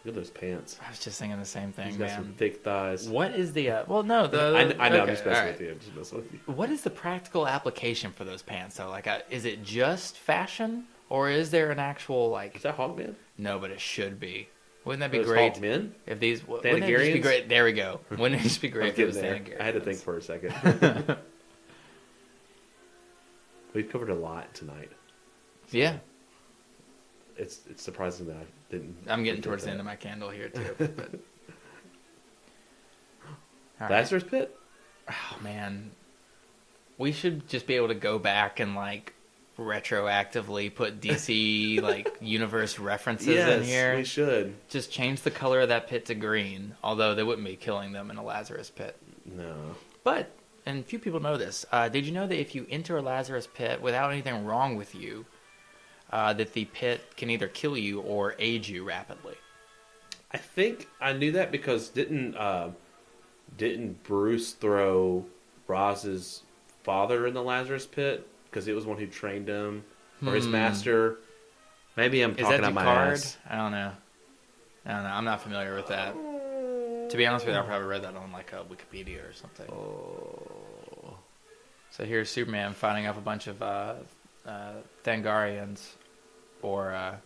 Look at those pants. I was just thinking the same thing, He's got some man. thick thighs. What is the? Well, no, the. I know. I'm okay, just all messing right. with you. I'm just messing with you. What is the practical application for those pants? though? Like, is it just fashion, or is there an actual like? Is that Hogman? No, but it should be. Wouldn't that be Those great Hogmen? if these? Wouldn't it just be Thanagarians? great? There we go. Wouldn't it just be I'm great if it getting was there. Thanagarians? I had to think for a second. We've covered a lot tonight. Yeah, It's surprising that I didn't. I'm getting forget towards the that. end of my candle here too. But... All right. Lazarus Pit? Oh man, we should just be able to go back and like retroactively put DC like universe references in here. we should. Just change the color of that pit to green, although they wouldn't be killing them in a Lazarus pit. No. But, and few people know this, did you know that if you enter a Lazarus pit without anything wrong with you, that the pit can either kill you or age you rapidly? I think I knew that because didn't Bruce throw Roz's father in the Lazarus pit because it was one who trained him or his master? Maybe I'm Is talking that out my Ducard? ass. I don't know. I'm not familiar with that. To be honest with you, I probably read that on like Wikipedia or something. Oh. So here's Superman fighting off a bunch of Thangarians, or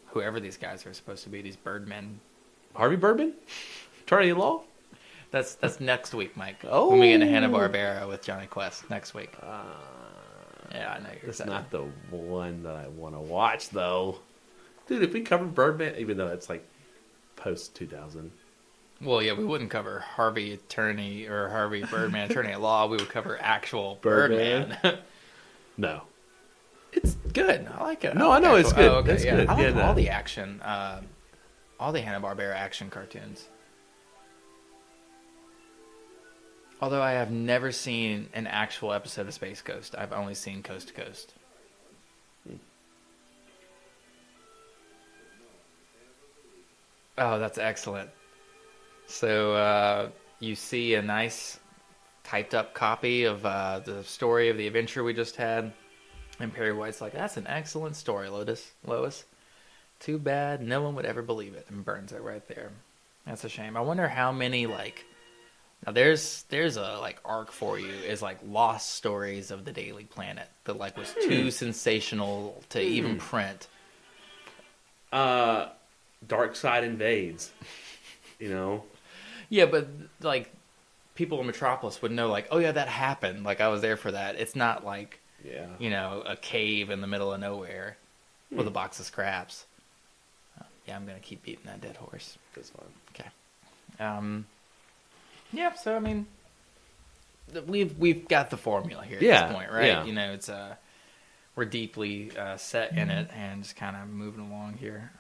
whoever these guys are supposed to be, these Birdmen. Harvey Birdman? Attorney-in-law? That's next week, Mike. Oh. When we get into Hanna-Barbera with Johnny Quest next week. Yeah, I know you're That's excited. not the one that I want to watch, though. Dude, if we covered Birdman, even though it's like post-2000. Well, yeah, we wouldn't cover Harvey Attorney or Harvey Birdman Attorney at Law. We would cover actual Birdman? Birdman. No. It's good. I like it. No, I know, it's good. Oh, okay, It's yeah. good. I like Yeah, all no. the action, all the Hanna-Barbera action cartoons. Although I have never seen an actual episode of Space Ghost. I've only seen Coast to Coast. Oh, that's excellent. So you see a nice typed up copy of the story of the adventure we just had. And Perry White's like, that's an excellent story, Lois. Too bad no one would ever believe it, and burns it right there. That's a shame. I wonder how many, like, now there's a, like, arc for you, is, like, lost stories of the Daily Planet that, like, was too sensational to even print. Dark Side Invades, you know? Yeah, but, like, people in Metropolis would know, like, oh, yeah, that happened. Like, I was there for that. It's not, like, you know, a cave in the middle of nowhere with a box of scraps. Yeah, I'm going to keep beating that dead horse. That's fine. Okay. Yeah, so, I mean, we've got the formula here at this point, right? Yeah. You know, it's we're deeply set in it and just kind of moving along here.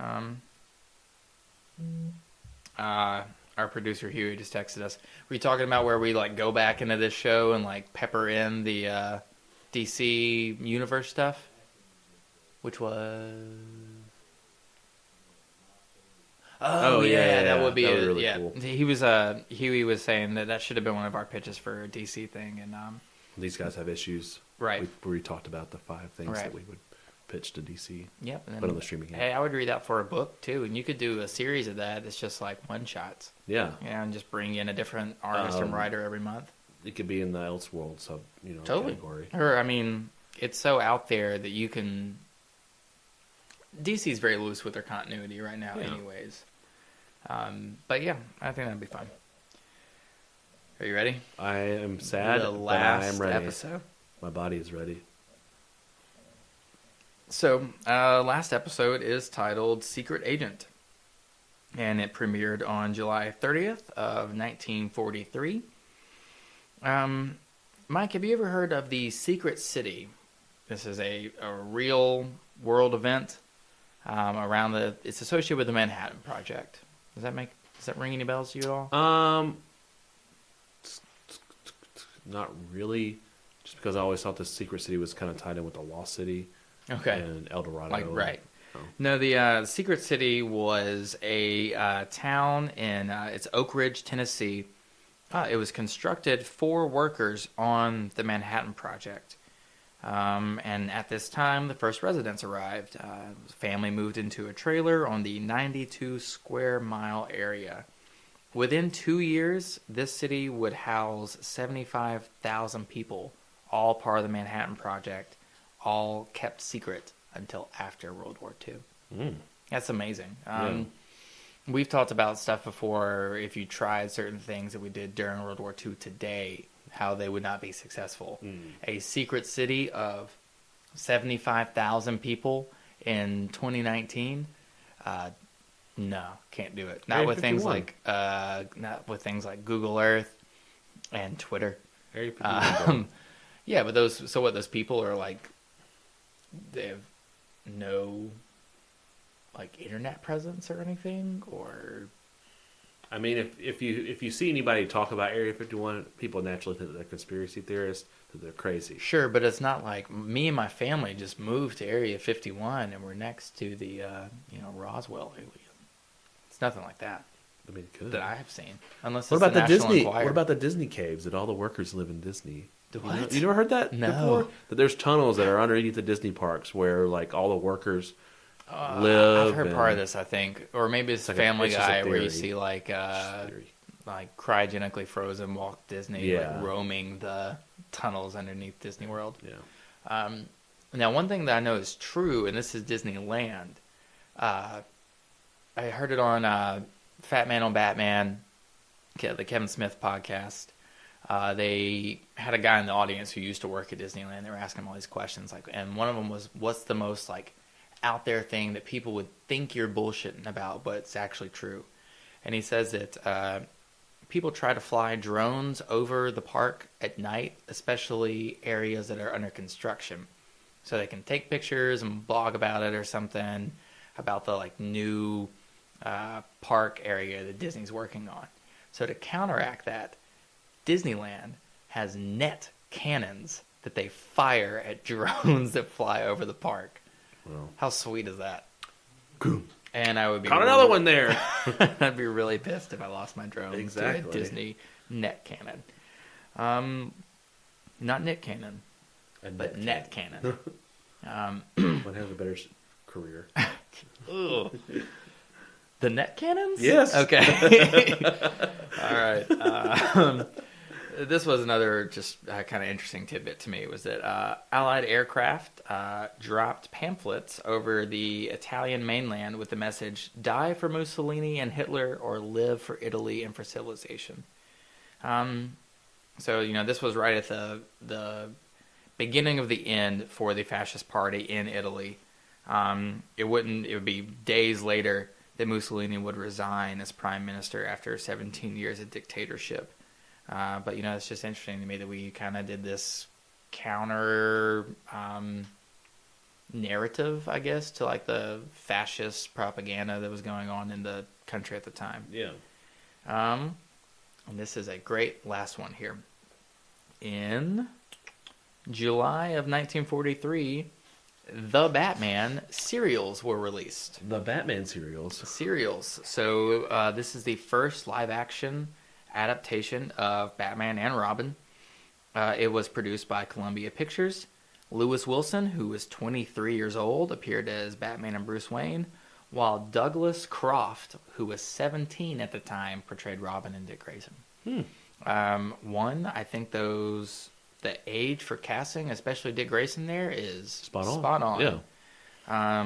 Our producer Huey just texted us. Were you talking about where we, like, go back into this show and, like, pepper in the DC Universe stuff? Which was... Oh yeah, that would be really cool. Huey was saying that should have been one of our pitches for a DC thing, and these guys have issues. Right. We talked about the 5 things that we would pitch to DC. Yep. And then, but on the streaming. Hey, I would read that for a book too, and you could do a series of that. It's just like one shots. Yeah. Yeah, and just bring in a different artist and writer every month. It could be in the Elseworld totally. category. Or I mean, it's so out there that you can. DC's very loose with their continuity right now, anyways. But yeah, I think that'd be fun. Are you ready? I am sad, but I am ready. Episode. My body is ready. So, last episode is titled Secret Agent, and it premiered on July 30th of 1943. Mike, have you ever heard of the Secret City? This is a real world event it's associated with the Manhattan Project. Does that ring any bells to you at all? Not really. Just because I always thought the Secret City was kind of tied in with the Lost City. Okay. And El Dorado. Like, right. No, the Secret City was a town in it's Oak Ridge, Tennessee. It was constructed for workers on the Manhattan Project. And at this time, the first residents arrived. The family moved into a trailer on the 92 square mile area. Within 2 years, this city would house 75,000 people, all part of the Manhattan Project, all kept secret until after World War II. That's amazing. We've talked about stuff before, if you tried certain things that we did during World War II today, how they would not be successful. A secret city of 75,000 people in 2019, no, can't do it. Not with things like Google Earth and Twitter. Yeah, but those people are like, they have no like internet presence or anything, or I mean, if you see anybody talk about Area 51, people naturally think that they're conspiracy theorists, that they're crazy. Sure, but it's not like me and my family just moved to Area 51 and we're next to the Roswell area. It's nothing like that. I mean, it could. That I have seen. Unless what it's about the National Disney? Enquirer. What about the Disney caves that all the workers live in Disney? What? You never heard that No. before? That there's tunnels that are underneath the Disney parks where like all the workers live. I've heard part of this, I think, or maybe it's like Family it's just a Guy where you theory. see like cryogenically frozen Walt Disney like roaming the tunnels underneath Disney World. Yeah. Now, one thing that I know is true, and this is Disneyland. I heard it on Fat Man on Batman, the Kevin Smith podcast. They had a guy in the audience who used to work at Disneyland. They were asking him all these questions, and one of them was, "What's the most like out there thing that people would think you're bullshitting about, but it's actually true?" And he says that people try to fly drones over the park at night, especially areas that are under construction, so they can take pictures and blog about it or something about the like new park area that Disney's working on. So to counteract that, Disneyland has net cannons that they fire at drones that fly over the park. Well, how sweet is that? And I would be Caught another one there. I'd be really pissed if I lost my drone to a Exactly. Disney net cannon. Not Nick Cannon, but net cannon. One has a better career. Ugh. The net cannons? Yes. Okay. All right. This was another just kind of interesting tidbit to me, was that Allied aircraft dropped pamphlets over the Italian mainland with the message, "Die for Mussolini and Hitler, or live for Italy and for civilization." So, this was right at the beginning of the end for the fascist party in Italy. It would be days later that Mussolini would resign as prime minister after 17 years of dictatorship. But, it's just interesting to me that we kind of did this counter narrative, I guess, to like the fascist propaganda that was going on in the country at the time. Yeah. And this is a great last one here. In July of 1943, the Batman serials were released. The Batman serials. So this is the first live-action adaptation of Batman and Robin. It was produced by Columbia Pictures. Lewis Wilson, who was 23 years old, appeared as Batman and Bruce Wayne, while Douglas Croft, who was 17 at the time, portrayed Robin and Dick Grayson. I think the age for casting, especially Dick Grayson there, is spot on. Yeah.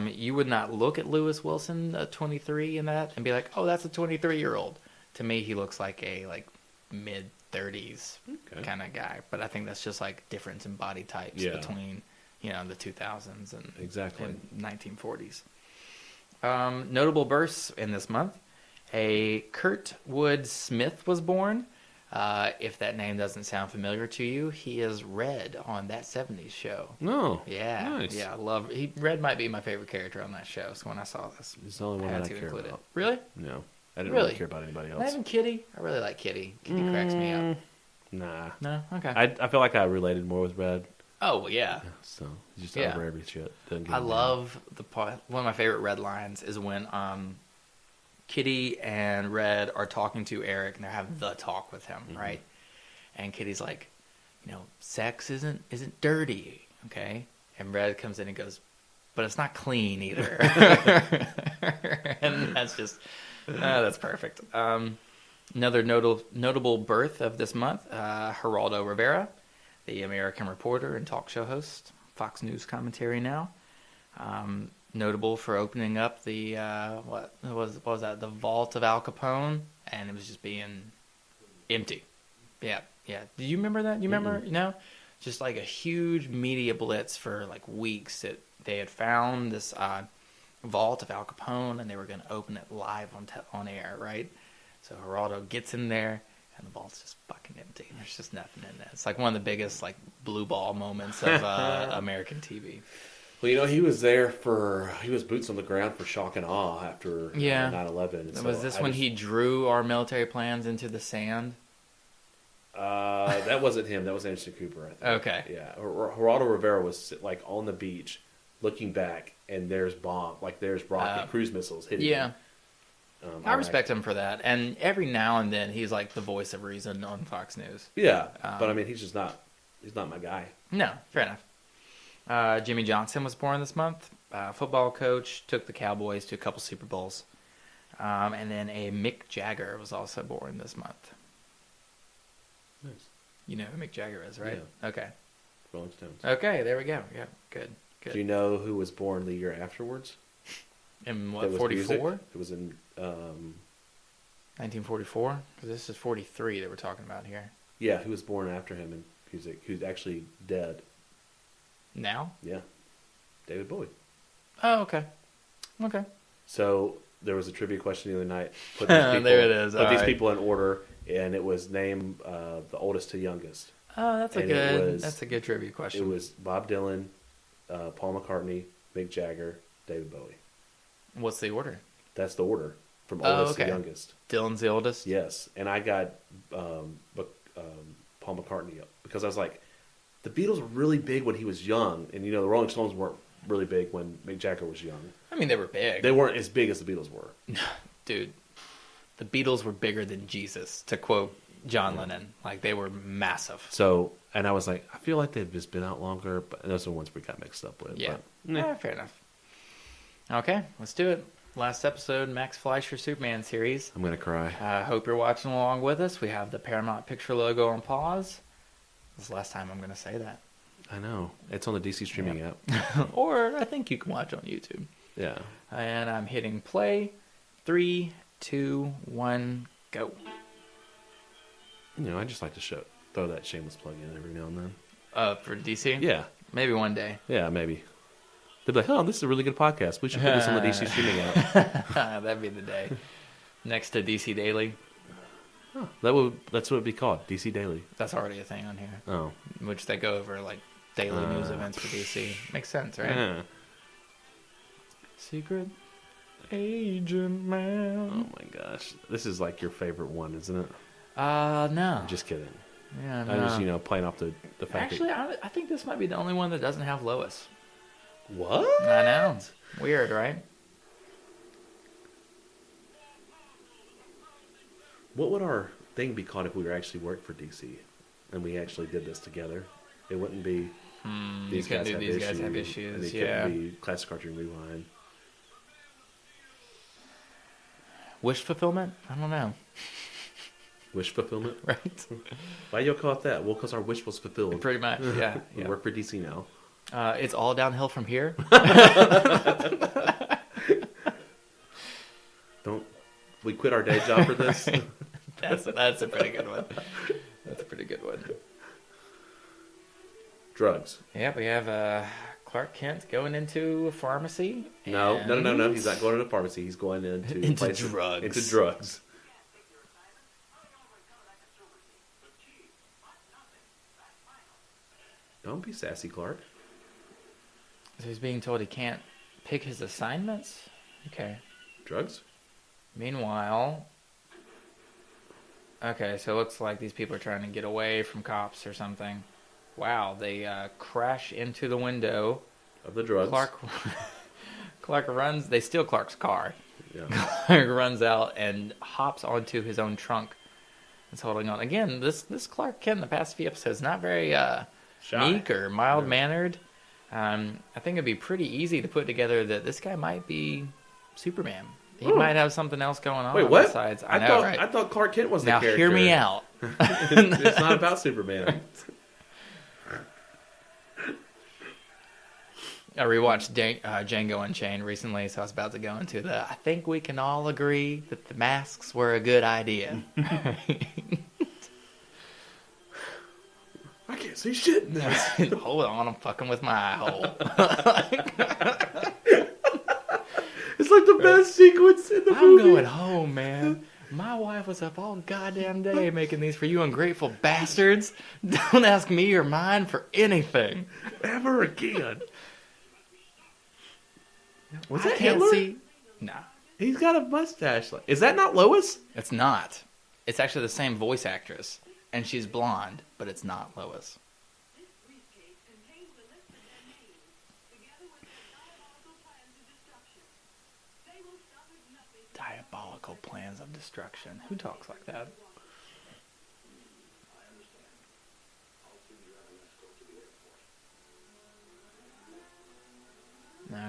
You would not look at Lewis Wilson, 23, in that, and be like, oh, that's a 23-year-old. To me, he looks like a mid-30s kind of guy. But I think that's just like difference in body types between, the 2000s and exactly 1940s. Notable births in this month. A Kurtwood Smith was born. If that name doesn't sound familiar to you, he is Red on That 70s Show. No. Yeah. Nice. Yeah, Red might be my favorite character on that show. So when I saw this, It's the only one I care about. Really? No. I didn't Really really care about anybody Not else. even Kitty? I really like Kitty. Kitty cracks me up. Nah. No? Okay. I feel like I related more with Red. Oh, well, yeah. So he's just Yeah. over every shit. Doesn't give I a damn. love one of my favorite Red lines is when Kitty and Red are talking to Eric and they're having the talk with him, right? And Kitty's like, sex isn't dirty, okay? And Red comes in and goes, but it's not clean either. And that's just, that's perfect. Another notable birth of this month, Geraldo Rivera, the American reporter and talk show host, Fox News commentary now. Notable for opening up the, what was that, the vault of Al Capone, and it was just being empty. Yeah. Do you remember that? You remember, just like a huge media blitz for like weeks that they had found this vault of Al Capone and they were going to open it live on air, right? So Geraldo gets in there and the vault's just fucking empty. There's just nothing in there. It's like one of the biggest like blue ball moments of American TV. Well, he was there he was boots on the ground for shock and awe after 9/11. Was this when he drew our military plans into the sand? That wasn't him. That was Anderson Cooper, I think. Okay. Yeah. Geraldo Rivera was like on the beach looking back, and there's rocket cruise missiles hitting him. I respect him for that. And every now and then he's like the voice of reason on Fox News. Yeah. But I mean, he's not my guy. No, fair enough. Jimmy Johnson was born this month. Football coach, took the Cowboys to a couple Super Bowls. And then a Mick Jagger was also born this month. Nice. You know who Mick Jagger is, right? Yeah. Okay. Rolling Stones. Okay, there we go. Yeah, good. Do you know who was born the year afterwards? In what, That was 44? music? It was in 1944? Because this is 43 that we're talking about here. Yeah, who was born after him in music, who's actually dead. Now? Yeah. David Bowie. Oh, okay. Okay. So there was a trivia question the other night. Put these people, there it is. Put All these right. people in order, and it was name the oldest to youngest. Oh, that's And that's a good trivia question. It was Bob Dylan, Paul McCartney, Mick Jagger, David Bowie. What's the order? That's the order from oldest okay. to youngest. Dylan's the oldest? Yes, and I got Paul McCartney up because I was like, the Beatles were really big when he was young, and the Rolling Stones weren't really big when Mick Jagger was young. I mean, they were big. They weren't as big as the Beatles were. Dude, the Beatles were bigger than Jesus, to quote John Lennon. Like, they were massive. So, and I was like, I feel like they've just been out longer, but those are the ones we got mixed up with. Yeah. But, Yeah, fair enough. Okay, let's do it. Last episode, Max Fleischer Superman series. I'm going to cry. Hope you're watching along with us. We have the Paramount Picture logo on pause. This is the last time I'm going to say that. I know. It's on the DC streaming app. Or I think you can watch on YouTube. Yeah. And I'm hitting play. 3, 2, 1, go. You know, I just like to throw that shameless plug in every now and then. For DC? Yeah. Maybe one day. Yeah, maybe. They'd be like, oh, this is a really good podcast. We should put this on the DC streaming app. That'd be the day. Next to DC Daily. Oh, that's what it'd be called, DC Daily. That's already a thing on here. Oh. Which they go over, like, daily news events for DC. Makes sense, right? Yeah. Secret Agent Man. Oh, my gosh. This is like your favorite one, isn't it? No. I'm just kidding. Yeah, no. I'm just, playing off the fact Actually, I think this might be the only one that doesn't have Lois. What? I know. Weird, right? What would our thing be called if we were actually worked for DC and we actually did this together? It wouldn't be These guys have issues. And it Yeah. couldn't be Classic Cartoon Rewind. Wish fulfillment? I don't know. Wish fulfillment? Right? Why do you call it that? Well, because our wish was fulfilled. Pretty much, yeah. We work for DC now. It's all downhill from here. Don't we quit our day job for this? That's a pretty good one. That's a pretty good one. Drugs. Yeah, we have Clark Kent going into a pharmacy. No. and- He's not going to the pharmacy. He's going into drugs. Into drugs. Don't be sassy, Clark. So he's being told he can't pick his assignments? Okay. Drugs? Meanwhile... Okay, so it looks like these people are trying to get away from cops or something. Wow, they crash into the window. Of the drugs. Clark runs... They steal Clark's car. Yeah. Clark runs out and hops onto his own trunk. It's holding on. Again, this Clark Kent in the past few episodes not very Shy. meek or mild-mannered. I think it'd be pretty easy to put together that this guy might be Superman. He might have something else going on. Wait, what? Besides, I thought Clark Kent was the now character. hear me out. It's not about Superman. I rewatched Django Unchained recently, so I was about to go into the. I think we can all agree that the masks were a good idea. I can't see shit in this. Hold on, I'm fucking with my eye hole. It's like the best sequence in the I'm movie. going home, man. My wife was up all goddamn day making these for you ungrateful bastards. Don't ask me or mine for anything. Ever again. Was I that can't Hitler? see. Nah, He's got a mustache. Is that not Lois? it's not. It's actually the same voice actress, and she's blonde, but it's not Lois. Diabolical plans of destruction. Who talks like that?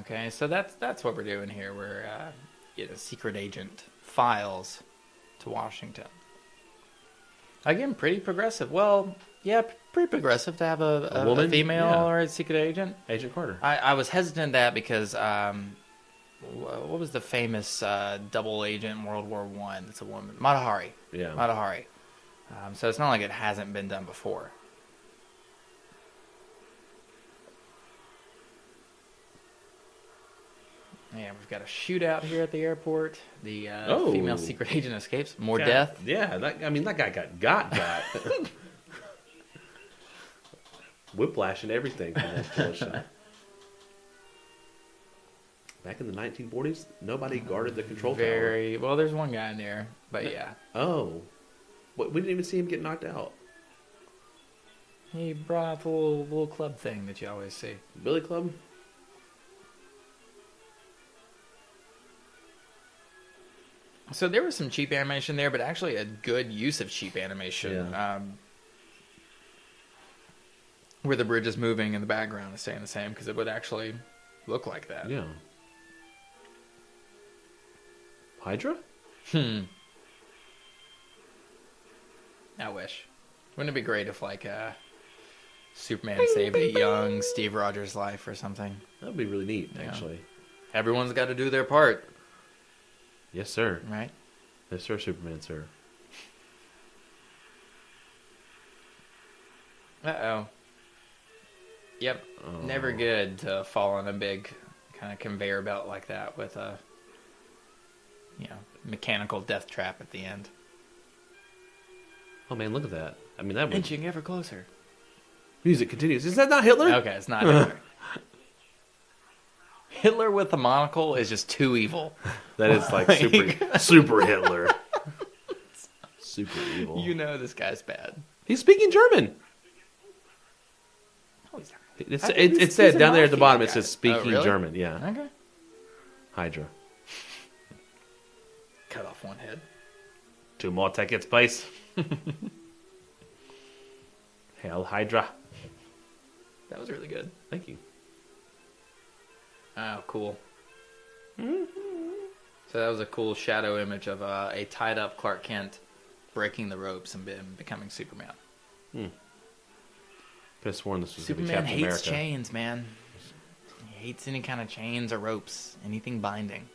Okay, so that's what we're doing here. We're getting a secret agent files to Washington. Again, pretty progressive. Well, yeah, pretty progressive to have a woman? female Yeah. or a secret agent. Agent Carter. I was hesitant that because what was the famous double agent in World War One? It's a woman, Mata Hari. Yeah. Mata Hari. So it's not like it hasn't been done before. Yeah, we've got a shootout here at the airport. The female secret agent escapes. More death. Yeah, that guy got. Whiplash and everything from that collision. Back in the 1940s, nobody guarded the control tower. Well, there's one guy in there, but yeah. Oh. We didn't even see him get knocked out. He brought out the little club thing that you always see. Billy Club? So there was some cheap animation there, but actually a good use of cheap animation. Yeah. Where the bridge is moving and the background is staying the same, because it would actually look like that. Yeah. Hydra? I wish. Wouldn't it be great if, like, Superman saved a young Steve Rogers' life or something? That would be really neat, Yeah. actually. Everyone's got to do their part, Yes, sir. right? Yes, sir, Superman, sir. Uh-oh. Yep. Oh. Never good to fall on a big kind of conveyor belt like that with a, mechanical death trap at the end. Oh, man, look at that. I mean, that would... Inching ever closer. Music continues. Is that not Hitler? Okay, it's not Hitler. Hitler with a monocle is just too evil. That is like super Hitler. Super evil. You know this guy's bad. He's speaking German. Oh, he's not. It said he's a down there at the mafia bottom, it guy. says speaking really? German. Yeah. Okay. Hydra. Cut off one head. 2 more tickets, please. Hail Hydra. That was really good. Thank you. Oh, cool. So that was a cool shadow image of a tied-up Clark Kent breaking the ropes and becoming Superman. Could have sworn this was Superman Captain hates America. chains, man. He hates any kind of chains or ropes, anything binding.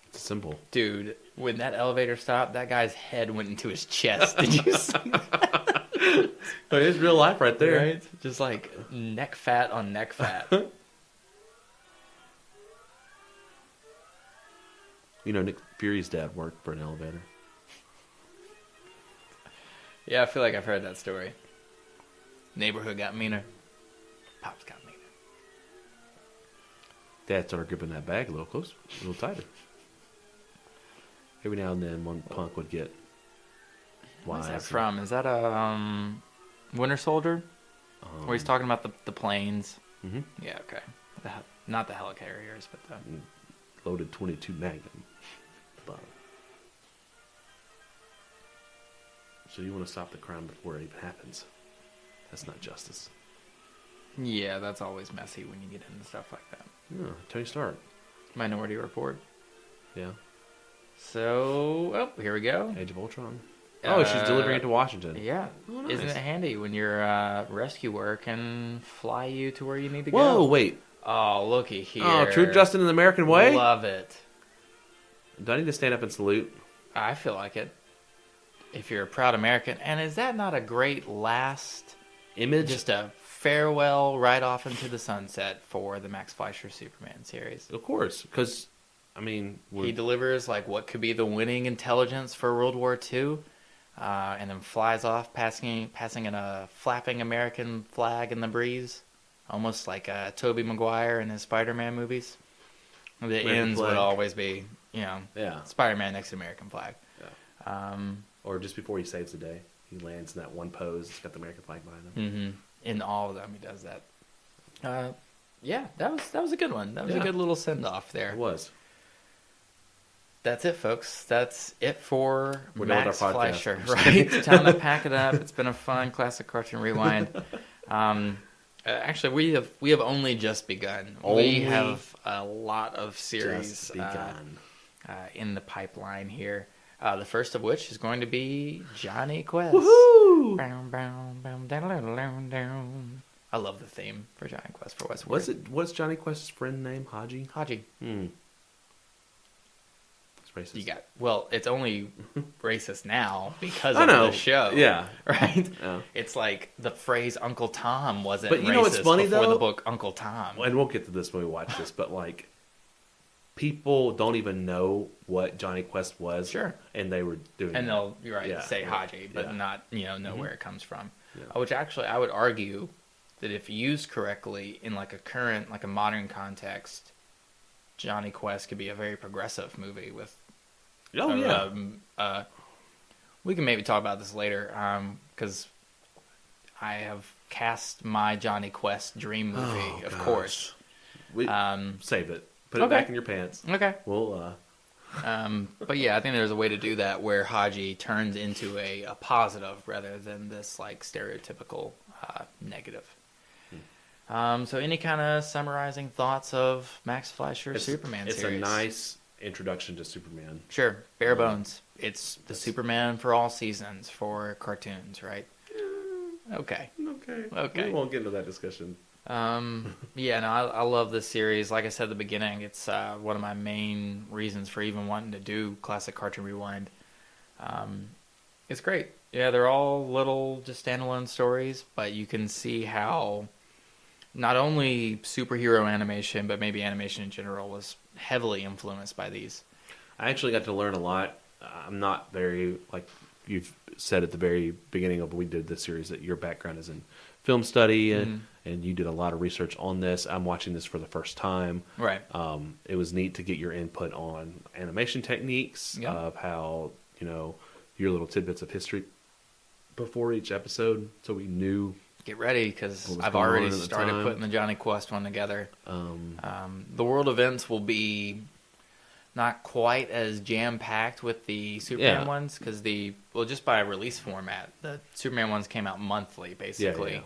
It's a symbol. Dude, when that elevator stopped, that guy's head went into his chest. Did you see that? But it's real life right there. Right? Just like neck fat on neck fat. You know, Nick Fury's dad worked for an elevator. Yeah, I feel like I've heard that story. Neighborhood got meaner. Pops got meaner. Dad started gripping that bag a little closer, a little tighter. Every now and then, one punk would get wise. What's that from? Is that a Winter Soldier? Where he's talking about the planes? Mhm. Yeah, okay. Not the helicarriers, but the... Loaded 22 Magnum. So you want to stop the crime before it even happens. That's not justice. Yeah, that's always messy when you get into stuff like that. Yeah, Tony Stark. Minority Report. Yeah. So, here we go. Age of Ultron. Oh, she's delivering it to Washington. Yeah. Oh, nice. Isn't it handy when your rescuer can fly you to where you need to Whoa, go? wait. Oh, looky here. Oh, true Justin in the American way? Love it. Do I need to stand up and salute? I feel like it. If you're a proud American. And is that not a great last Image? just a farewell right off into the sunset for the Max Fleischer Superman series? Of course, because, I mean... He delivers like what could be the winning intelligence for World War II, and then flies off, passing in a flapping American flag in the breeze, almost like Tobey Maguire in his Spider-Man movies. The American ends flag. would always be, Yeah. Spider-Man next to American flag. Yeah. Or just before he saves the day, he lands in that one pose. It's got the American flag behind him. Mm-hmm. In all of them, he does that. Yeah, that was a good one. That was a Yeah. good little send-off there. It was. That's it, folks. That's it for We're done with Max our podcast. Fleischer, right? Time to pack it up. It's been a fun classic cartoon rewind. Actually, we have only just begun. Only we have a lot of series Just begun. in the pipeline here. The first of which is going to be Johnny Quest. Woohoo! I love the theme for Johnny Quest for Westworld. What's Johnny Quest's friend name? Haji? Haji. It's racist. It's only racist now because I of know. the show. Yeah. Right? Yeah. It's like the phrase Uncle Tom wasn't But you racist know what's funny, before though? the book Uncle Tom. And we'll get to this when we watch this, but like, people don't even know what Johnny Quest was. Sure. And they were doing And that. they'll Yeah. say Haji, but Yeah. not know where it comes from. Yeah. Which actually I would argue that if used correctly in like a current, like a modern context, Johnny Quest could be a very progressive movie with. Oh, yeah. We can maybe talk about this later because I have cast my Johnny Quest dream movie, Oh, of gosh. course. Save it. Put it okay. back in your pants. Okay. We'll But yeah, I think there's a way to do that where Haji turns into a positive rather than this like stereotypical negative. So any kind of summarizing thoughts of Max Fleischer's Superman it's series? It's a nice introduction to Superman. Sure, bare bones. It's the Superman for all seasons for cartoons, right? Okay. We won't get into that discussion. Yeah, no, I love this series. Like I said at the beginning, it's one of my main reasons for even wanting to do Classic Cartoon Rewind. It's great. Yeah, they're all little, just standalone stories, but you can see how not only superhero animation, but maybe animation in general was heavily influenced by these. I actually got to learn a lot. I'm not very, like you've said at the very beginning of when we did this series, that your background is in film study and you did a lot of research on this. I'm watching this for the first time. Right. It was neat to get your input on animation techniques, of how, your little tidbits of history before each episode, so we knew. Get ready, because I've already started putting the Johnny Quest one together. The world events will be not quite as jam-packed with the Superman ones, because just by release format, the Superman ones came out monthly, basically.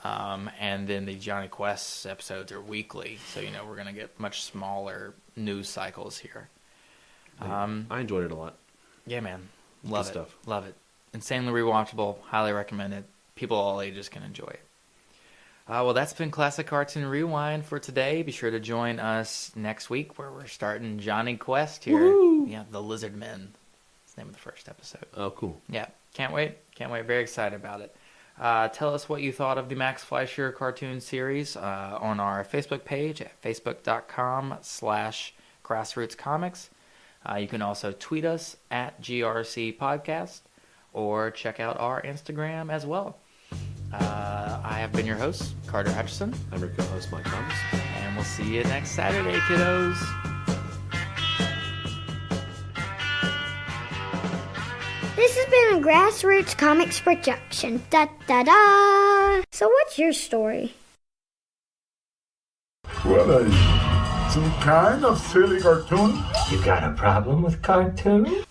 And then the Johnny Quest episodes are weekly, so, we're going to get much smaller news cycles here. I enjoyed it a lot. Yeah, man. Love it. Stuff. Love it. Insanely rewatchable. Highly recommend it. People all ages can enjoy it. Well, that's been Classic Cartoon Rewind for today. Be sure to join us next week where we're starting Johnny Quest here. Woo-hoo! Yeah, the Lizard Men. That's the name of the first episode. Oh, cool. Yeah, can't wait. Very excited about it. Tell us what you thought of the Max Fleischer cartoon series on our Facebook page at facebook.com/grassrootscomics. You can also tweet us at GRC Podcast or check out our Instagram as well. I have been your host, Carter Hutchison. I'm your co-host, Mike Thomas. And we'll see you next Saturday, kiddos. This has been a Grassroots Comics production. Da da da. So what's your story? Well, some kind of silly cartoon. You got a problem with cartoons?